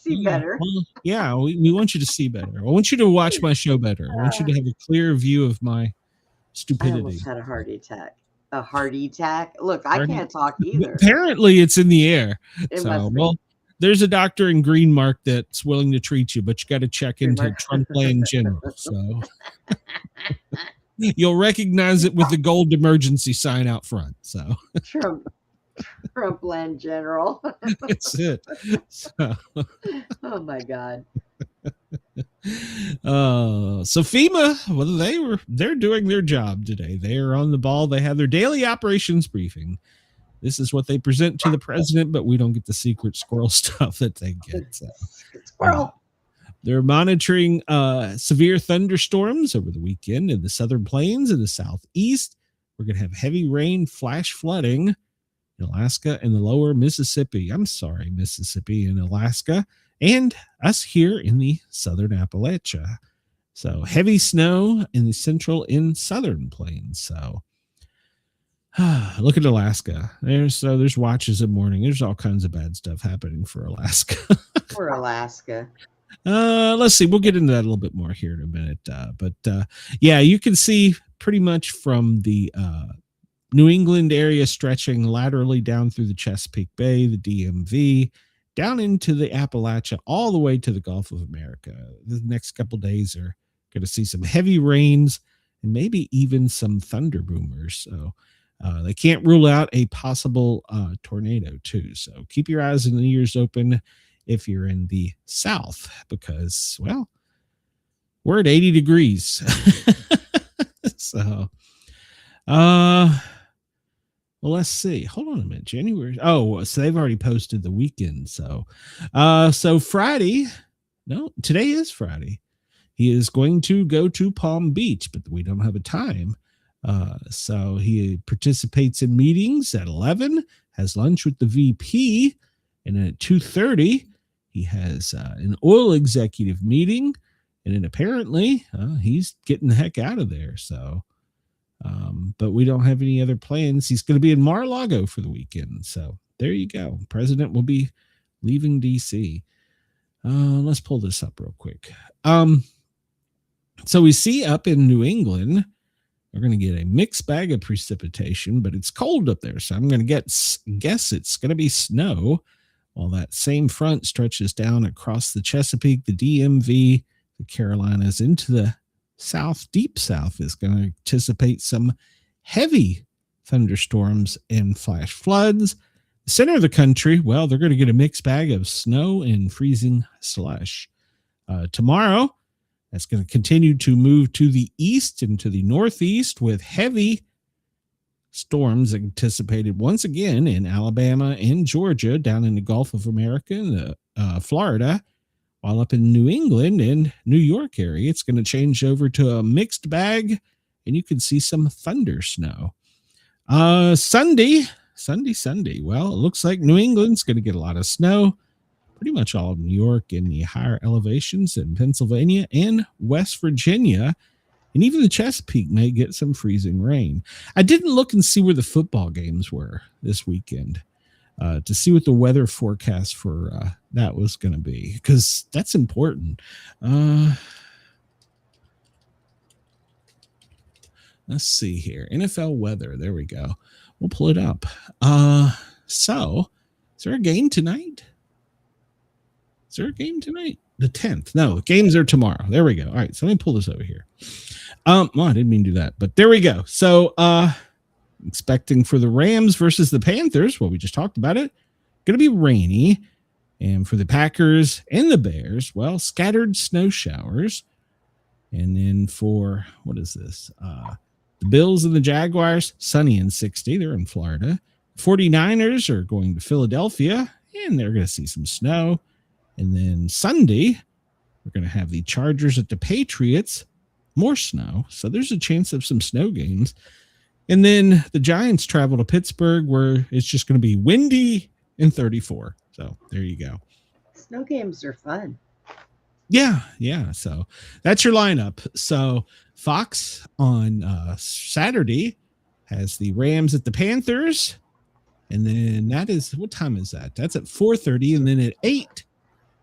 see better. Well, yeah, we want you to see better. I want you to watch my show better. I want you to have a clear view of my stupidity. I almost had a heart attack. A heart attack? Look, I can't talk either. Apparently, it's in the air. It must be. Well, there's a doctor in Green Mark that's willing to treat you, but you got to check into Trump Land General. So you'll recognize it with the gold emergency sign out front. So Trump Land General. That's it. So. Oh my God. So FEMA, well, they're doing their job today. They are on the ball. They have their daily operations briefing. This is what they present to the president, but we don't get the secret squirrel stuff that they get. So. Squirrel. They're monitoring severe thunderstorms over the weekend in the southern plains and the southeast. We're going to have heavy rain, flash flooding in Alaska and the lower Mississippi. Mississippi and Alaska, and us here in the southern Appalachia. So heavy snow in the central and southern plains. So look at Alaska. There's watches in morning. There's all kinds of bad stuff happening for Alaska. Or Alaska. Let's see. We'll get into that a little bit more here in a minute. But yeah, you can see pretty much from the New England area stretching laterally down through the Chesapeake Bay, the DMV, down into the Appalachia, all the way to the Gulf of America. The next couple of days are going to see some heavy rains and maybe even some thunder boomers. So they can't rule out a possible tornado too. So keep your eyes and ears open if you're in the South, because, well, we're at 80 degrees. So, well, let's see. Hold on a minute. January. Oh, so they've already posted the weekend. So, so Friday. No, today is Friday. He is going to go to Palm Beach, but we don't have a time. So he participates in meetings at 11, has lunch with the VP, and then at 2:30, he has an oil executive meeting, and then apparently he's getting the heck out of there. So, but we don't have any other plans. He's going to be in Mar-a-Lago for the weekend. So there you go. President will be leaving D.C. Let's pull this up real quick. So we see up in New England, we're going to get a mixed bag of precipitation, but it's cold up there. So I'm going to guess it's going to be snow, while that same front stretches down across the Chesapeake, the DMV, the Carolinas, into the South. Deep South is going to anticipate some heavy thunderstorms and flash floods. The center of the country, well, they're going to get a mixed bag of snow and freezing slush. Tomorrow, that's going to continue to move to the east and to the northeast with heavy storms anticipated once again in Alabama and Georgia, down in the Gulf of America and Florida, while up in New England and New York area, it's going to change over to a mixed bag, and you can see some thunder snow. Sunday. Well, it looks like New England's going to get a lot of snow. Pretty much all of New York and the higher elevations in Pennsylvania and West Virginia. And even the Chesapeake may get some freezing rain. I didn't look and see where the football games were this weekend to see what the weather forecast for that was going to be, because that's important. Let's see here. NFL weather. There we go. We'll pull it up. So, is there a game tonight? Is there a game tonight? The 10th. No, games are tomorrow. There we go. All right, so let me pull this over here. Well, I didn't mean to do that, but there we go. So, expecting for the Rams versus the Panthers, well, we just talked about it, going to be rainy. And for the Packers and the Bears, well, scattered snow showers. And then for, what is this? The Bills and the Jaguars, sunny and 60. They're in Florida. 49ers are going to Philadelphia, and they're going to see some snow. And then Sunday, we're going to have the Chargers at the Patriots, more snow. So there's a chance of some snow games. And then the Giants travel to Pittsburgh, where it's just going to be windy and 34. So there you go. Snow games are fun. Yeah. So that's your lineup. So Fox on Saturday has the Rams at the Panthers. And then that is, what time is that? That's at 4:30. And then at 8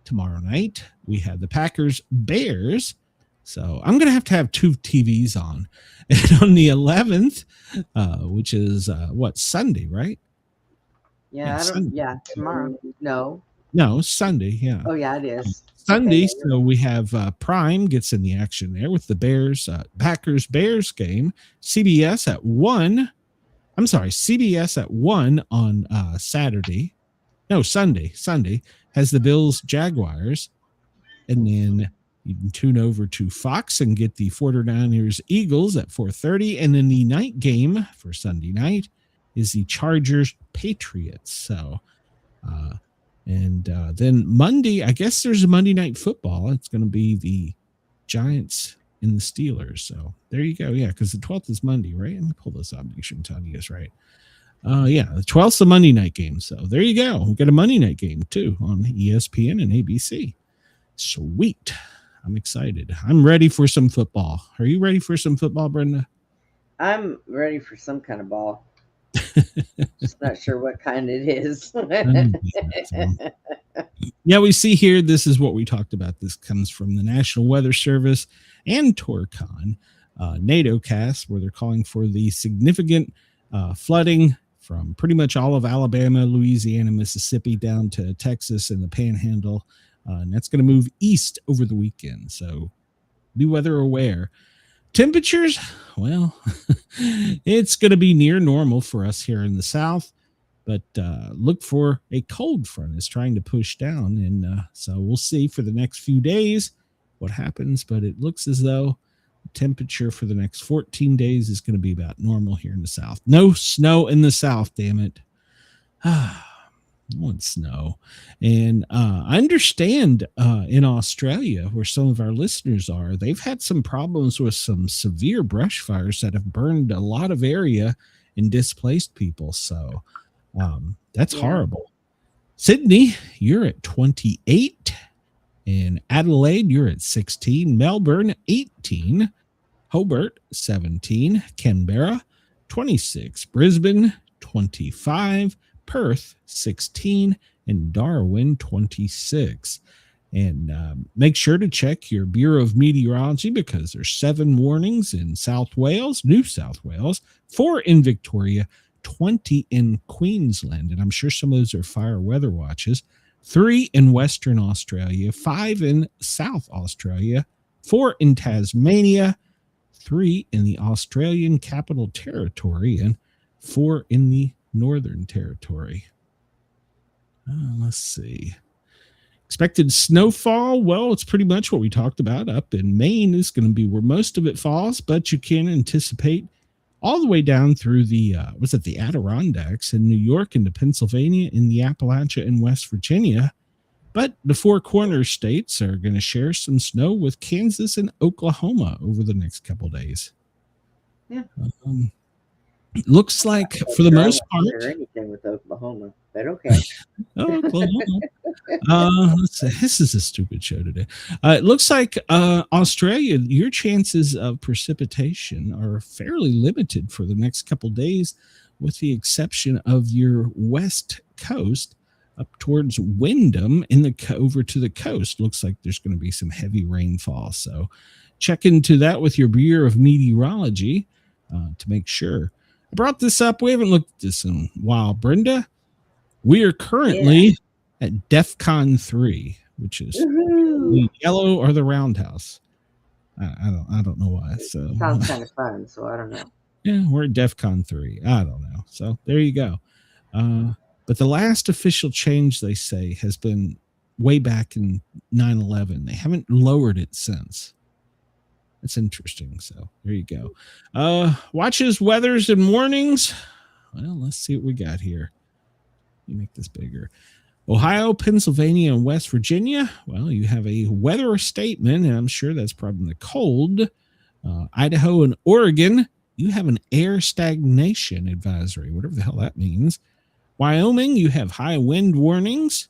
tomorrow night, we have the Packers Bears. So I'm going to have two TVs on. And on the 11th, which is Sunday, right? Yeah, tomorrow. No, Sunday. Yeah. Oh, yeah, it is. Sunday. Okay. So we have Prime gets in the action there with the Bears, Packers Bears game. CBS at 1. I'm sorry, CBS at 1 on Saturday. No, Sunday. Sunday has the Bills Jaguars. And then you can tune over to Fox and get the 49ers Eagles at 4:30. And then the night game for Sunday night is the Chargers Patriots. So, then Monday, I guess there's a Monday Night Football. It's going to be the Giants and the Steelers. So there you go. Yeah, because the 12th is Monday, right? Let me pull this up, make sure I'm telling you this right. Yeah, the 12th's a Monday night game. So there you go. We got a Monday night game too on ESPN and ABC. Sweet. I'm excited. I'm ready for some football. Are you ready for some football, Brenda? I'm ready for some kind of ball. Just not sure what kind it is. Yeah, we see here, this is what we talked about. This comes from the National Weather Service and Torcon, NATO cast, where they're calling for the significant flooding from pretty much all of Alabama, Louisiana, Mississippi, down to Texas and the Panhandle. And that's going to move east over the weekend. So be weather aware. Temperatures, well, it's going to be near normal for us here in the South. But look for a cold front is trying to push down. And so we'll see for the next few days what happens. But it looks as though the temperature for the next 14 days is going to be about normal here in the South. No snow in the South, damn it. I want snow. And I understand in Australia, where some of our listeners are, they've had some problems with some severe brush fires that have burned a lot of area and displaced people. So that's horrible. Sydney, you're at 28. In Adelaide, you're at 16. Melbourne, 18. Hobart, 17. Canberra, 26. Brisbane, 25. Perth, 16. And Darwin, 26. And make sure to check your Bureau of Meteorology, because there's 7 warnings in South Wales, New South Wales, 4 in Victoria, 20 in Queensland, and I'm sure some of those are fire weather watches, 3 in Western Australia, 5 in South Australia, 4 in Tasmania, 3 in the Australian Capital Territory, and 4 in the Northern Territory. Let's see. Expected snowfall, well, it's pretty much what we talked about. Up in Maine is going to be where most of it falls, but you can anticipate all the way down through the, the Adirondacks in New York into Pennsylvania, in the Appalachia in West Virginia. But the 4 corner states are going to share some snow with Kansas and Oklahoma over the next couple days. Yeah. Looks like for the most part, anything with Oklahoma, but okay. Oklahoma. Let's see. This is a stupid show today. It looks like Australia, your chances of precipitation are fairly limited for the next couple days, with the exception of your west coast up towards Wyndham over to the coast. Looks like there's going to be some heavy rainfall. So check into that with your Bureau of Meteorology to make sure. I brought this up. We haven't looked at this in a while. Brenda, we are currently at DEFCON 3, which is the yellow or the roundhouse. I don't know why. So sounds kind of fun. So I don't know. Yeah, we're at DEFCON 3. I don't know. So there you go. But the last official change, they say, has been way back in 9/11. They haven't lowered it since. It's interesting. So there you go. Watches, weathers, and warnings. Well, let's see what we got here. Let me make this bigger. Ohio, Pennsylvania, and West Virginia. Well, you have a weather statement, and I'm sure that's probably the cold. Idaho and Oregon, you have an air stagnation advisory, whatever the hell that means. Wyoming, you have high wind warnings.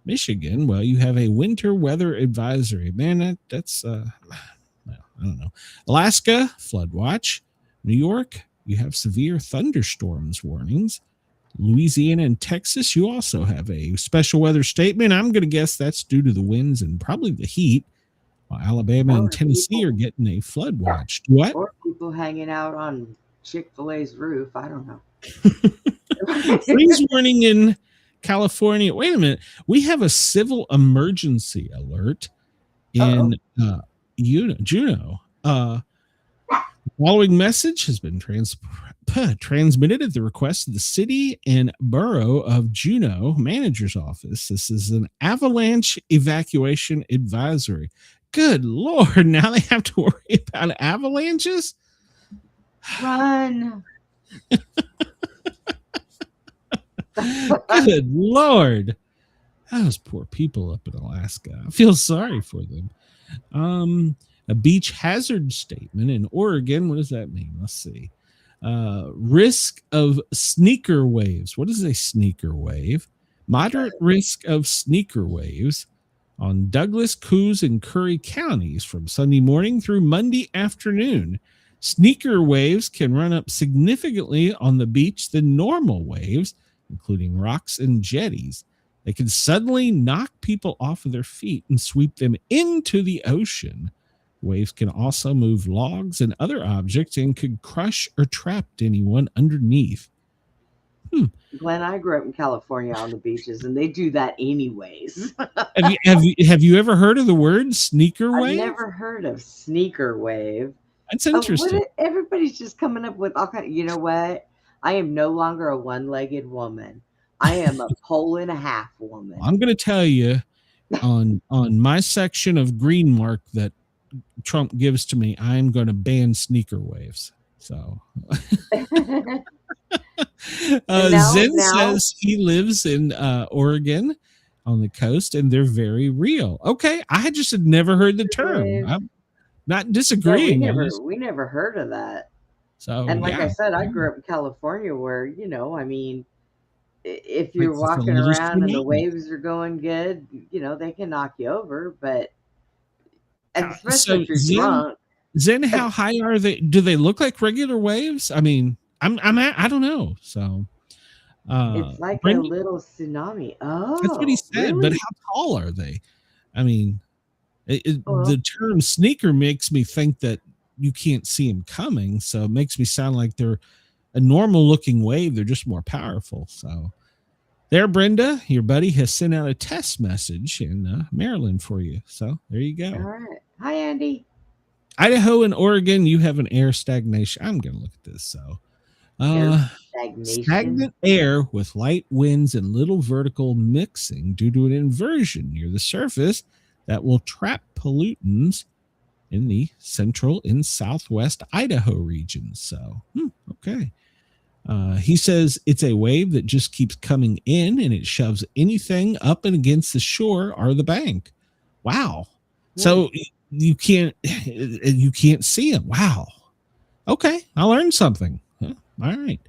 Michigan, well, you have a winter weather advisory. Man, that's I don't know. Alaska, flood watch. New York, you have severe thunderstorms warnings. Louisiana and Texas, you also have a special weather statement. I'm going to guess that's due to the winds and probably the heat. While Alabama and Tennessee are getting a flood watch. What? Or people hanging out on Chick-fil-A's roof. I don't know. Freeze warning in California. Wait a minute. We have a civil emergency alert in Juneau. Following message has been transmitted at the request of the city and borough of Juneau manager's office. This is an avalanche evacuation advisory. Good Lord. Now they have to worry about avalanches? Run. Good Lord. Those poor people up in Alaska. I feel sorry for them. A beach hazard statement in Oregon. What does that mean? Let's see. Risk of sneaker waves. What is a sneaker wave? Moderate risk of sneaker waves on Douglas, Coos, and Curry counties from Sunday morning through Monday afternoon. Sneaker waves can run up significantly on the beach than normal waves, including rocks and jetties. They can suddenly knock people off of their feet and sweep them into the ocean. Waves can also move logs and other objects and could crush or trap anyone underneath. Glenn, I grew up in California on the beaches, and they do that anyways. Have you ever heard of the word sneaker wave? I've never heard of sneaker wave. That's interesting. Everybody's just coming up with all kind. You know what? I am no longer a one-legged woman. I am a pole and a half woman. I'm going to tell you on my section of green mark that Trump gives to me, I'm going to ban sneaker waves. So Zen says he lives in Oregon on the coast, and they're very real. Okay, I just had never heard the term. I'm not disagreeing. We never heard of that. So, and like I said, I grew up in California where, I mean, if you're walking around and the waves are going good, they can knock you over, but especially if you're drunk. Zen, how high are they? Do they look like regular waves? I mean, I don't know. So it's like a little tsunami. Oh, that's what he said. Really? But how tall are they? I mean, the term sneaker makes me think that you can't see them coming. So it makes me sound like they're a normal looking wave. They're just more powerful. So there, Brenda, your buddy has sent out a test message in Maryland for you. So there you go. All right. Hi, Andy. Idaho and Oregon, you have an air stagnation. I'm going to look at this. So stagnant air with light winds and little vertical mixing due to an inversion near the surface that will trap pollutants in the central and southwest Idaho regions. So, okay. He says it's a wave that just keeps coming in and it shoves anything up and against the shore or the bank. Wow. So you can't see them. Wow. Okay. I learned something. All right.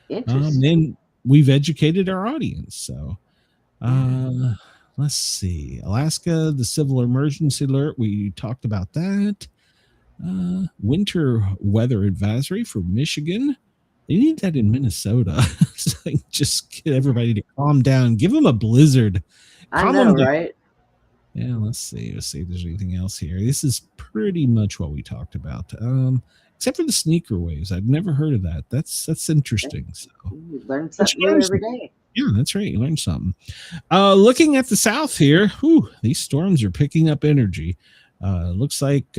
Then we've educated our audience. So, let's see. Alaska, the civil emergency alert. We talked about that. Winter weather advisory for Michigan. They need that in Minnesota. So just get everybody to calm down. Give them a blizzard. I know, right? Yeah, let's see. Let's see if there's anything else here. This is pretty much what we talked about. Except for the sneaker waves. I've never heard of that. That's interesting. So you learn something new every day. Yeah, that's right. You learn something. Looking at the south here, these storms are picking up energy. Looks like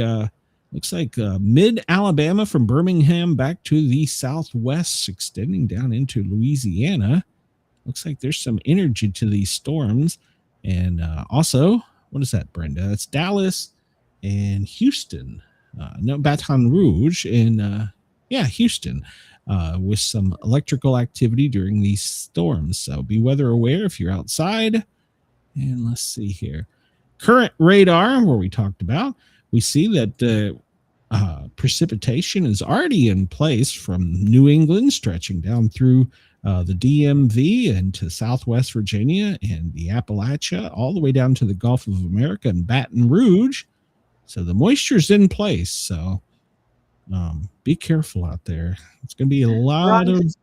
mid Alabama from Birmingham back to the southwest, extending down into Louisiana. Looks like there's some energy to these storms. And also, what is that, Brenda? It's Dallas and Houston. Baton Rouge and Houston with some electrical activity during these storms. So be weather aware if you're outside. And let's see here. Current radar, where we talked about, we see that precipitation is already in place from New England, stretching down through the DMV and to Southwest Virginia and the Appalachia, all the way down to the Gulf of America and Baton Rouge. So the moisture's in place. So be careful out there. It's going to be a lot of...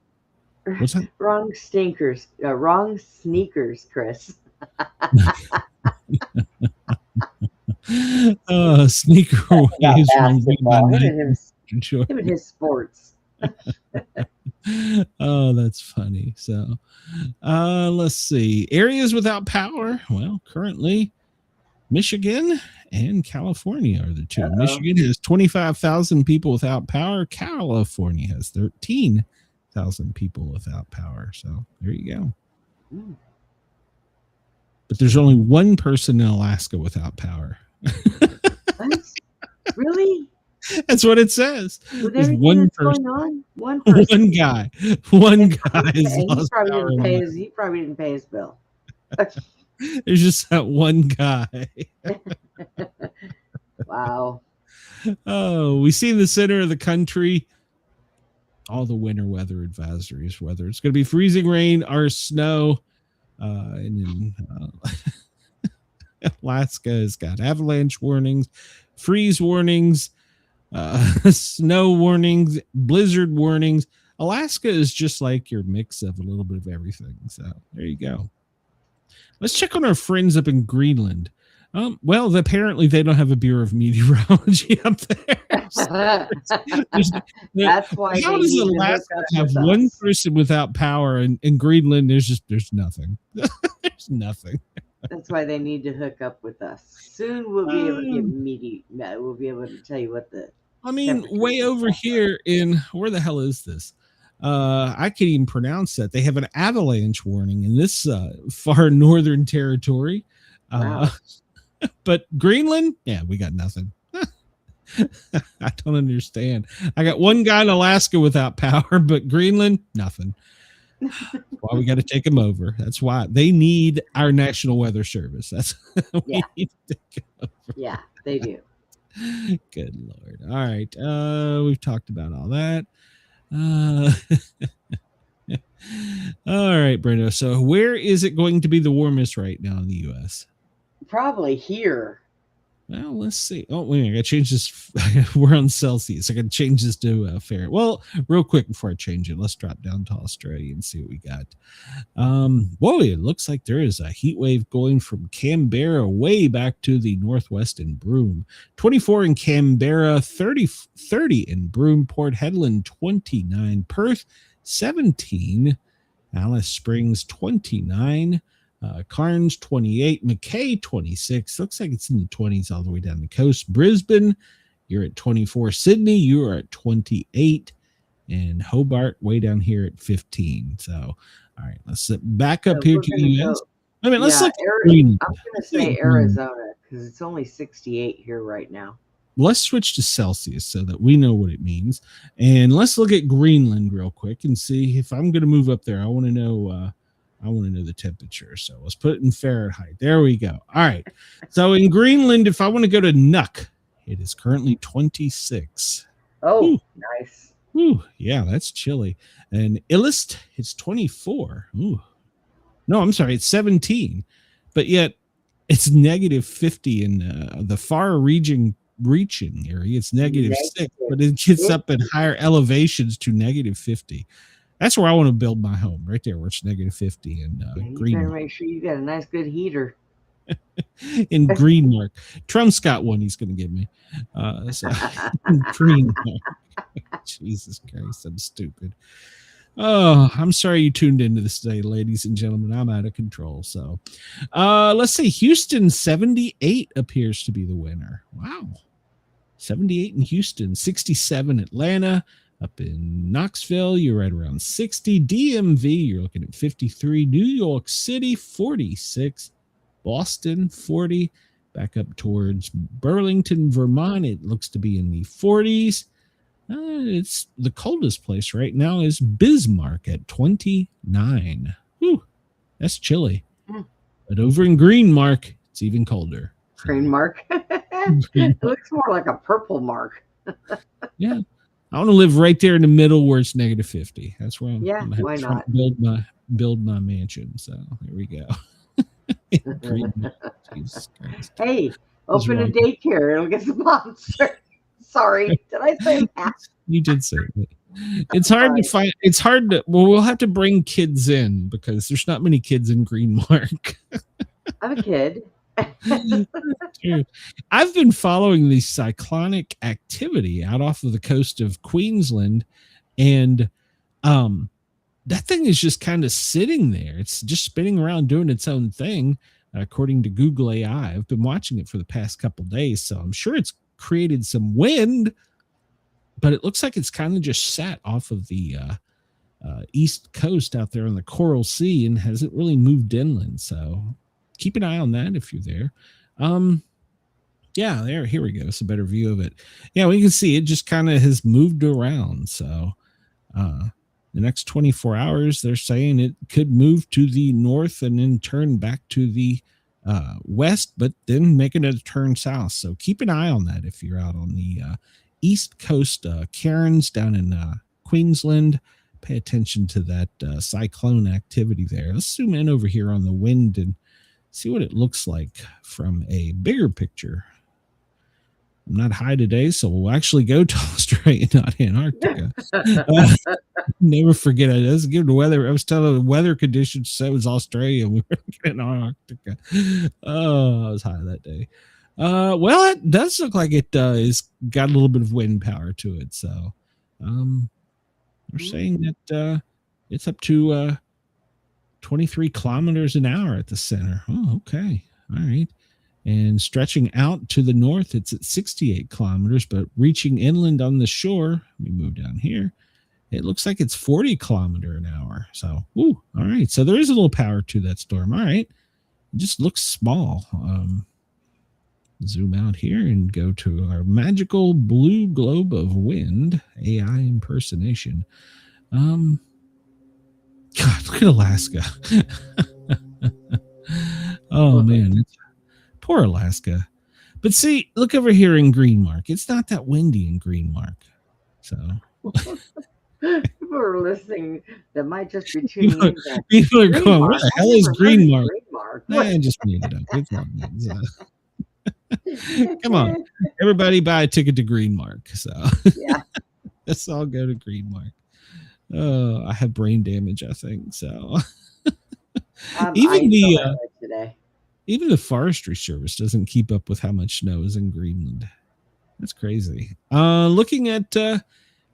What's that? Wrong sneakers, Chris. Sneaker waves. Him and his sports. Oh, that's funny. So let's see. Areas without power. Well, currently Michigan and California are the two. Michigan has 25,000 people without power. California has 13,000 people without power. So there you go. But there's only one person in Alaska without power. Really? That's what it says. There's one person. One person. One guy. One guy is lost power. He probably didn't pay his bill. There's just that one guy. Wow. Oh, we see in the center of the country all the winter weather advisories, whether it's going to be freezing rain or snow. And then Alaska has got avalanche warnings, freeze warnings. snow warnings, blizzard warnings. Alaska is just like your mix of a little bit of everything. So there you go. Let's check on our friends up in Greenland. Well, apparently they don't have a Bureau of Meteorology up there. That's why how they does need to hook Alaska up have with one us. person without power, and in Greenland there's nothing. There's nothing. That's why they need to hook up with us. Soon we'll be able to get we'll be able to tell you what the. I mean, way temperatures over here in where the hell is this? I can't even pronounce that. They have an avalanche warning in this far northern territory. Wow. But Greenland, yeah, we got nothing. I don't understand. I got one guy in Alaska without power, but Greenland, nothing. Why we got to take them over. That's why they need our National Weather Service. That's Yeah. need to take over. Yeah, they do. Good Lord. All right. We've talked about all that. All right, Brenda. So where is it going to be the warmest right now in the U.S.? Probably here. Well, let's see. Oh, wait a minute. I got to change this. We're on Celsius. I got to change this to Fahrenheit. Well, real quick before I change it, let's drop down to Australia and see what we got. Whoa, it looks like there is a heat wave going from Canberra way back to the northwest in Broome. 24 in Canberra, 30 in Broome, Port Hedland, 29, Perth, 17, Alice Springs, 29, Cairns 28, Mackay 26. Looks like it's in the 20s all the way down the coast. Brisbane, you're at 24. Sydney, you are at 28, and Hobart way down here at 15. So, all right, let's back up here to the US. I mean, let's look. I'm going to say Arizona because it's only 68 here right now. Let's switch to Celsius so that we know what it means, and let's look at Greenland real quick and see if I'm going to move up there. I want to know. I want to know the temperature. So let's put it in Fahrenheit. There we go. All right. So in Greenland, if I want to go to Nuuk, it is currently 26. Oh, Ooh. nice. Ooh, yeah, that's chilly. And Illust, it's 24. Ooh. No, I'm sorry. It's 17. But yet it's negative 50 in the far reaching area. It's negative 6, but it gets up in higher elevations to negative 50. That's where I want to build my home, right there, where it's negative 50 in You better make sure you got a nice, good heater. in Greenmark. Trump's got one he's going to give me. So Greenmark. Jesus Christ, I'm stupid. Oh, I'm sorry you tuned into this today, ladies and gentlemen. I'm out of control. So let's see. Houston, 78 appears to be the winner. Wow. 78 in Houston, 67 Atlanta. Up in Knoxville, you're right around 60. DMV, you're looking at 53. New York City, 46. Boston, 40. Back up towards Burlington, Vermont, it looks to be in the 40s. It's the coldest place right now is Bismarck at 29. Whew, that's chilly. But over in Greenmark, it's even colder. Greenmark? It looks more like a purple mark. Yeah. I want to live right there in the middle where it's negative 50. That's where I'm going to why not build my mansion. So there we go. Jesus Christ. Hey, open a daycare. It'll get sponsored. Sorry, did I say that? You did say that. It's hard to find. It's hard to. Well, we'll have to bring kids in because there's not many kids in Greenmark. I'm a kid. I've been following the cyclonic activity out off of the coast of Queensland, and that thing is just kind of sitting there. It's just spinning around doing its own thing, according to Google AI. I've been watching it for the past couple of days, so I'm sure it's created some wind, but it looks like it's kind of just sat off of the east coast out there on the Coral Sea and hasn't really moved inland. So keep an eye on that if you're there. Yeah, here we go. It's a better view of it. Yeah, we can see it just kind of has moved around. So the next 24 hours, they're saying it could move to the north and then turn back to the west, but then making a turn south. So keep an eye on that if you're out on the east coast, Cairns down in Queensland. Pay attention to that cyclone activity there. Let's zoom in over here on the wind and see what it looks like from a bigger picture. I'm not high today, so we'll actually go to Australia, not Antarctica. Never forget it. Let's give the weather. I was telling the weather conditions said it was Australia. We were in Antarctica. Oh, I was high that day. Well, it does look like it is got a little bit of wind power to it. So, we're saying that it's up to 23 kilometers an hour at the center. Oh, okay. All right. And stretching out to the north, it's at 68 kilometers, but reaching inland on the shore, let me move down here. It looks like it's 40 kilometer an hour. So, all right. So there is a little power to that storm. All right. It just looks small. Zoom out here and go to our magical blue globe of wind, AI impersonation. God, look at Alaska. Oh, man. Poor Alaska. But see, look over here in Greenmark. It's not that windy in Greenmark. So people are listening that might just be tuning in. People are going, what the hell is Greenmark? I just made it up. It's not come on. Everybody buy a ticket to Greenmark. So yeah. Let's all go to Greenmark. Oh, I have brain damage, I think. So even the Forestry Service doesn't keep up with how much snow is in Greenland. That's crazy. Looking at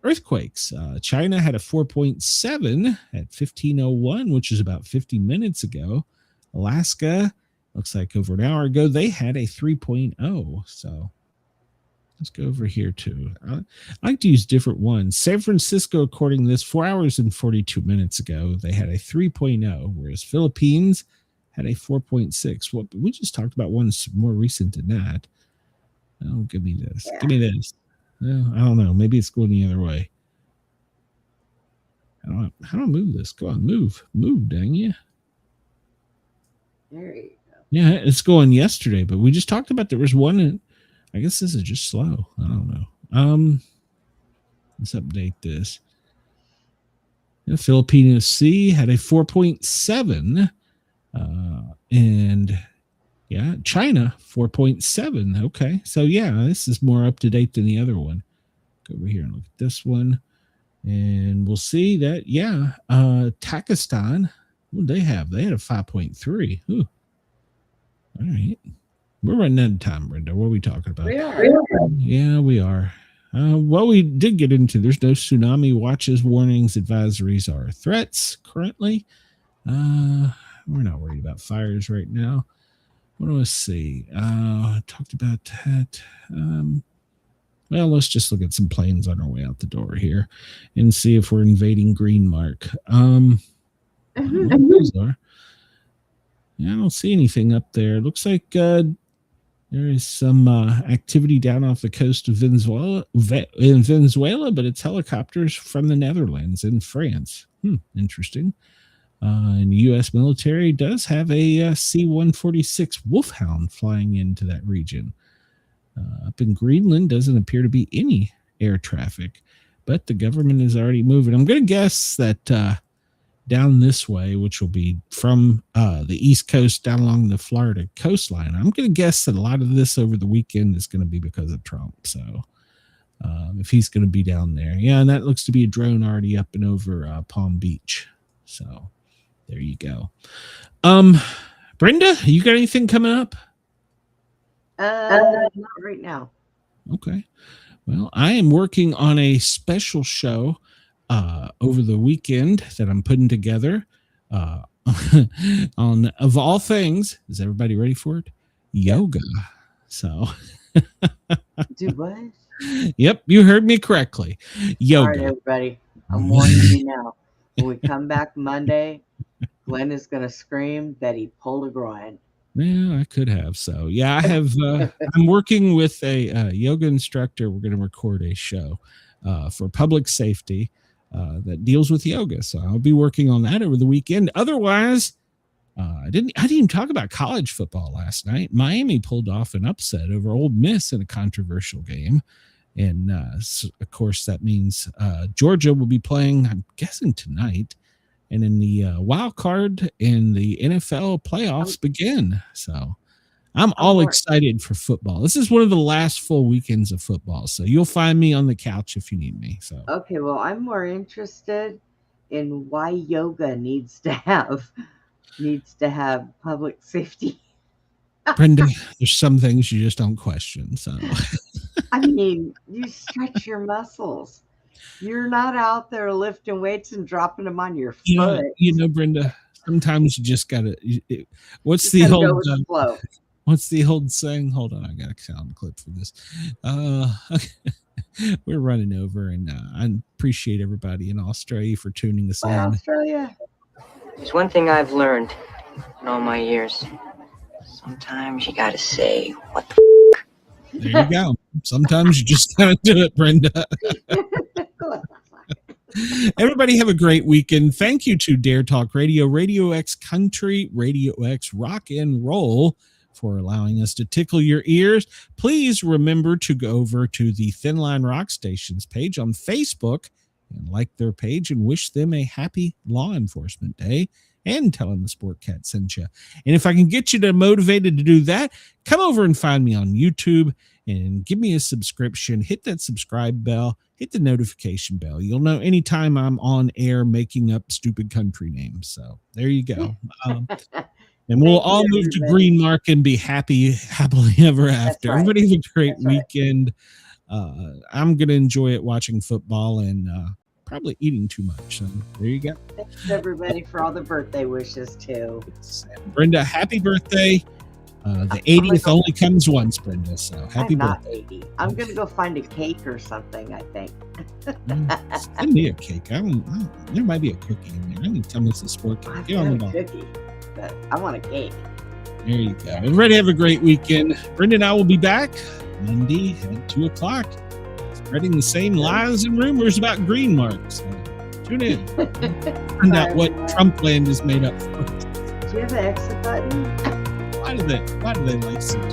earthquakes, China had a 4.7 at 15:01, which is about 50 minutes ago. Alaska, looks like over an hour ago, they had a 3.0. So let's go over here too. I like to use different ones. San Francisco, according to this, 4 hours and 42 minutes ago, they had a 3.0, whereas Philippines had a 4.6. Well, we just talked about one more recent than that. Oh, give me this. Yeah. Give me this. Well, I don't know. Maybe it's going the other way. How do I move this? Go on, move, dang you. There you go. Yeah, it's going yesterday, but we just talked about there was one. I guess this is just slow. I don't know. Let's update this. The Filipino Sea had a 4.7. And yeah, China 4.7. Okay. So yeah, this is more up to date than the other one. Go over here and look at this one. And we'll see that, yeah, Pakistan, what did they have? They had a 5.3. Ooh. All right. We're running out of time, Brenda. What are we talking about? We are. Yeah, we are. Well, we did get into, there's no tsunami watches, warnings, advisories, or threats currently. We're not worried about fires right now. What do I see? I talked about that. Well, let's just look at some planes on our way out the door here and see if we're invading Greenmark. Those are. Yeah, I don't see anything up there. Looks like there is some activity down off the coast of Venezuela, but it's helicopters from the Netherlands and France. Interesting. And the U.S. military does have a C-146 Wolfhound flying into that region. Up in Greenland doesn't appear to be any air traffic, but the government is already moving. I'm going to guess that down this way, which will be from the East Coast down along the Florida coastline, I'm going to guess that a lot of this over the weekend is going to be because of Trump. So if he's going to be down there. Yeah, and that looks to be a drone already up and over Palm Beach. So there you go. Brenda, you got anything coming up? Not right now. Okay. Well, I am working on a special show over the weekend that I'm putting together on, of all things, is everybody ready for it? Yoga. So Do what? Yep, you heard me correctly. Yoga. All right, everybody. I'm warning you now. When we come back Monday, Glenn is going to scream that he pulled a groin. Yeah, I could have. So yeah, I have. I'm working with a yoga instructor. We're going to record a show for public safety that deals with yoga. So I'll be working on that over the weekend. Otherwise, I didn't even talk about college football last night. Miami pulled off an upset over Ole Miss in a controversial game. And of course, that means Georgia will be playing, I'm guessing, tonight. And in the wild card and the NFL playoffs begin. So I'm all excited for football. This is one of the last full weekends of football, so you'll find me on the couch if you need me. So Okay, well, I'm more interested in why yoga needs to have public safety. Brenda, there's some things you just don't question. So I mean, you stretch your muscles. You're not out there lifting weights and dropping them on your foot. you know, Brenda, sometimes you just gotta. What's You the gotta go old? with the flow. What's the old saying? Hold on, I got a sound clip for this. Okay. We're running over, and I appreciate everybody in Australia for tuning us Bye, in. Australia. There's one thing I've learned in all my years. Sometimes you gotta say, what the There you go. Sometimes you just gotta do it, Brenda. Everybody have a great weekend. Thank you to Dare Talk Radio, Radio X Country, Radio X Rock and Roll for allowing us to tickle your ears. Please remember to go over to the Thin Line Rock Stations page on Facebook and like their page and wish them a happy Law Enforcement Day and tell them the Sport Cat sent you. And if I can get you to motivated to do that, come over and find me on YouTube and give me a subscription. Hit that subscribe bell, hit the notification bell. You'll know anytime I'm on air making up stupid country names. So there you go. And we'll all move to Greenland and be happily ever after. right. Everybody have a great That's right. weekend. I'm going to enjoy it watching football and probably eating too much. So there you go. Thanks, everybody, for all the birthday wishes, too. Brenda, happy birthday. The 80th only comes once, Brenda. So happy I'm not birthday. 80. I'm going to go find a cake or something, I think. Send me a cake. There might be a cookie in there. I need to tell me it's a sport cake. I've Get on the got ball. a cookie, but I want a cake. There you go. Everybody have a great weekend. Brenda and I will be back Monday at 2 o'clock, spreading the same lies and rumors about green marks. So tune in. Find out what Trump land is made up for. Do you have an exit button? Why do they like such?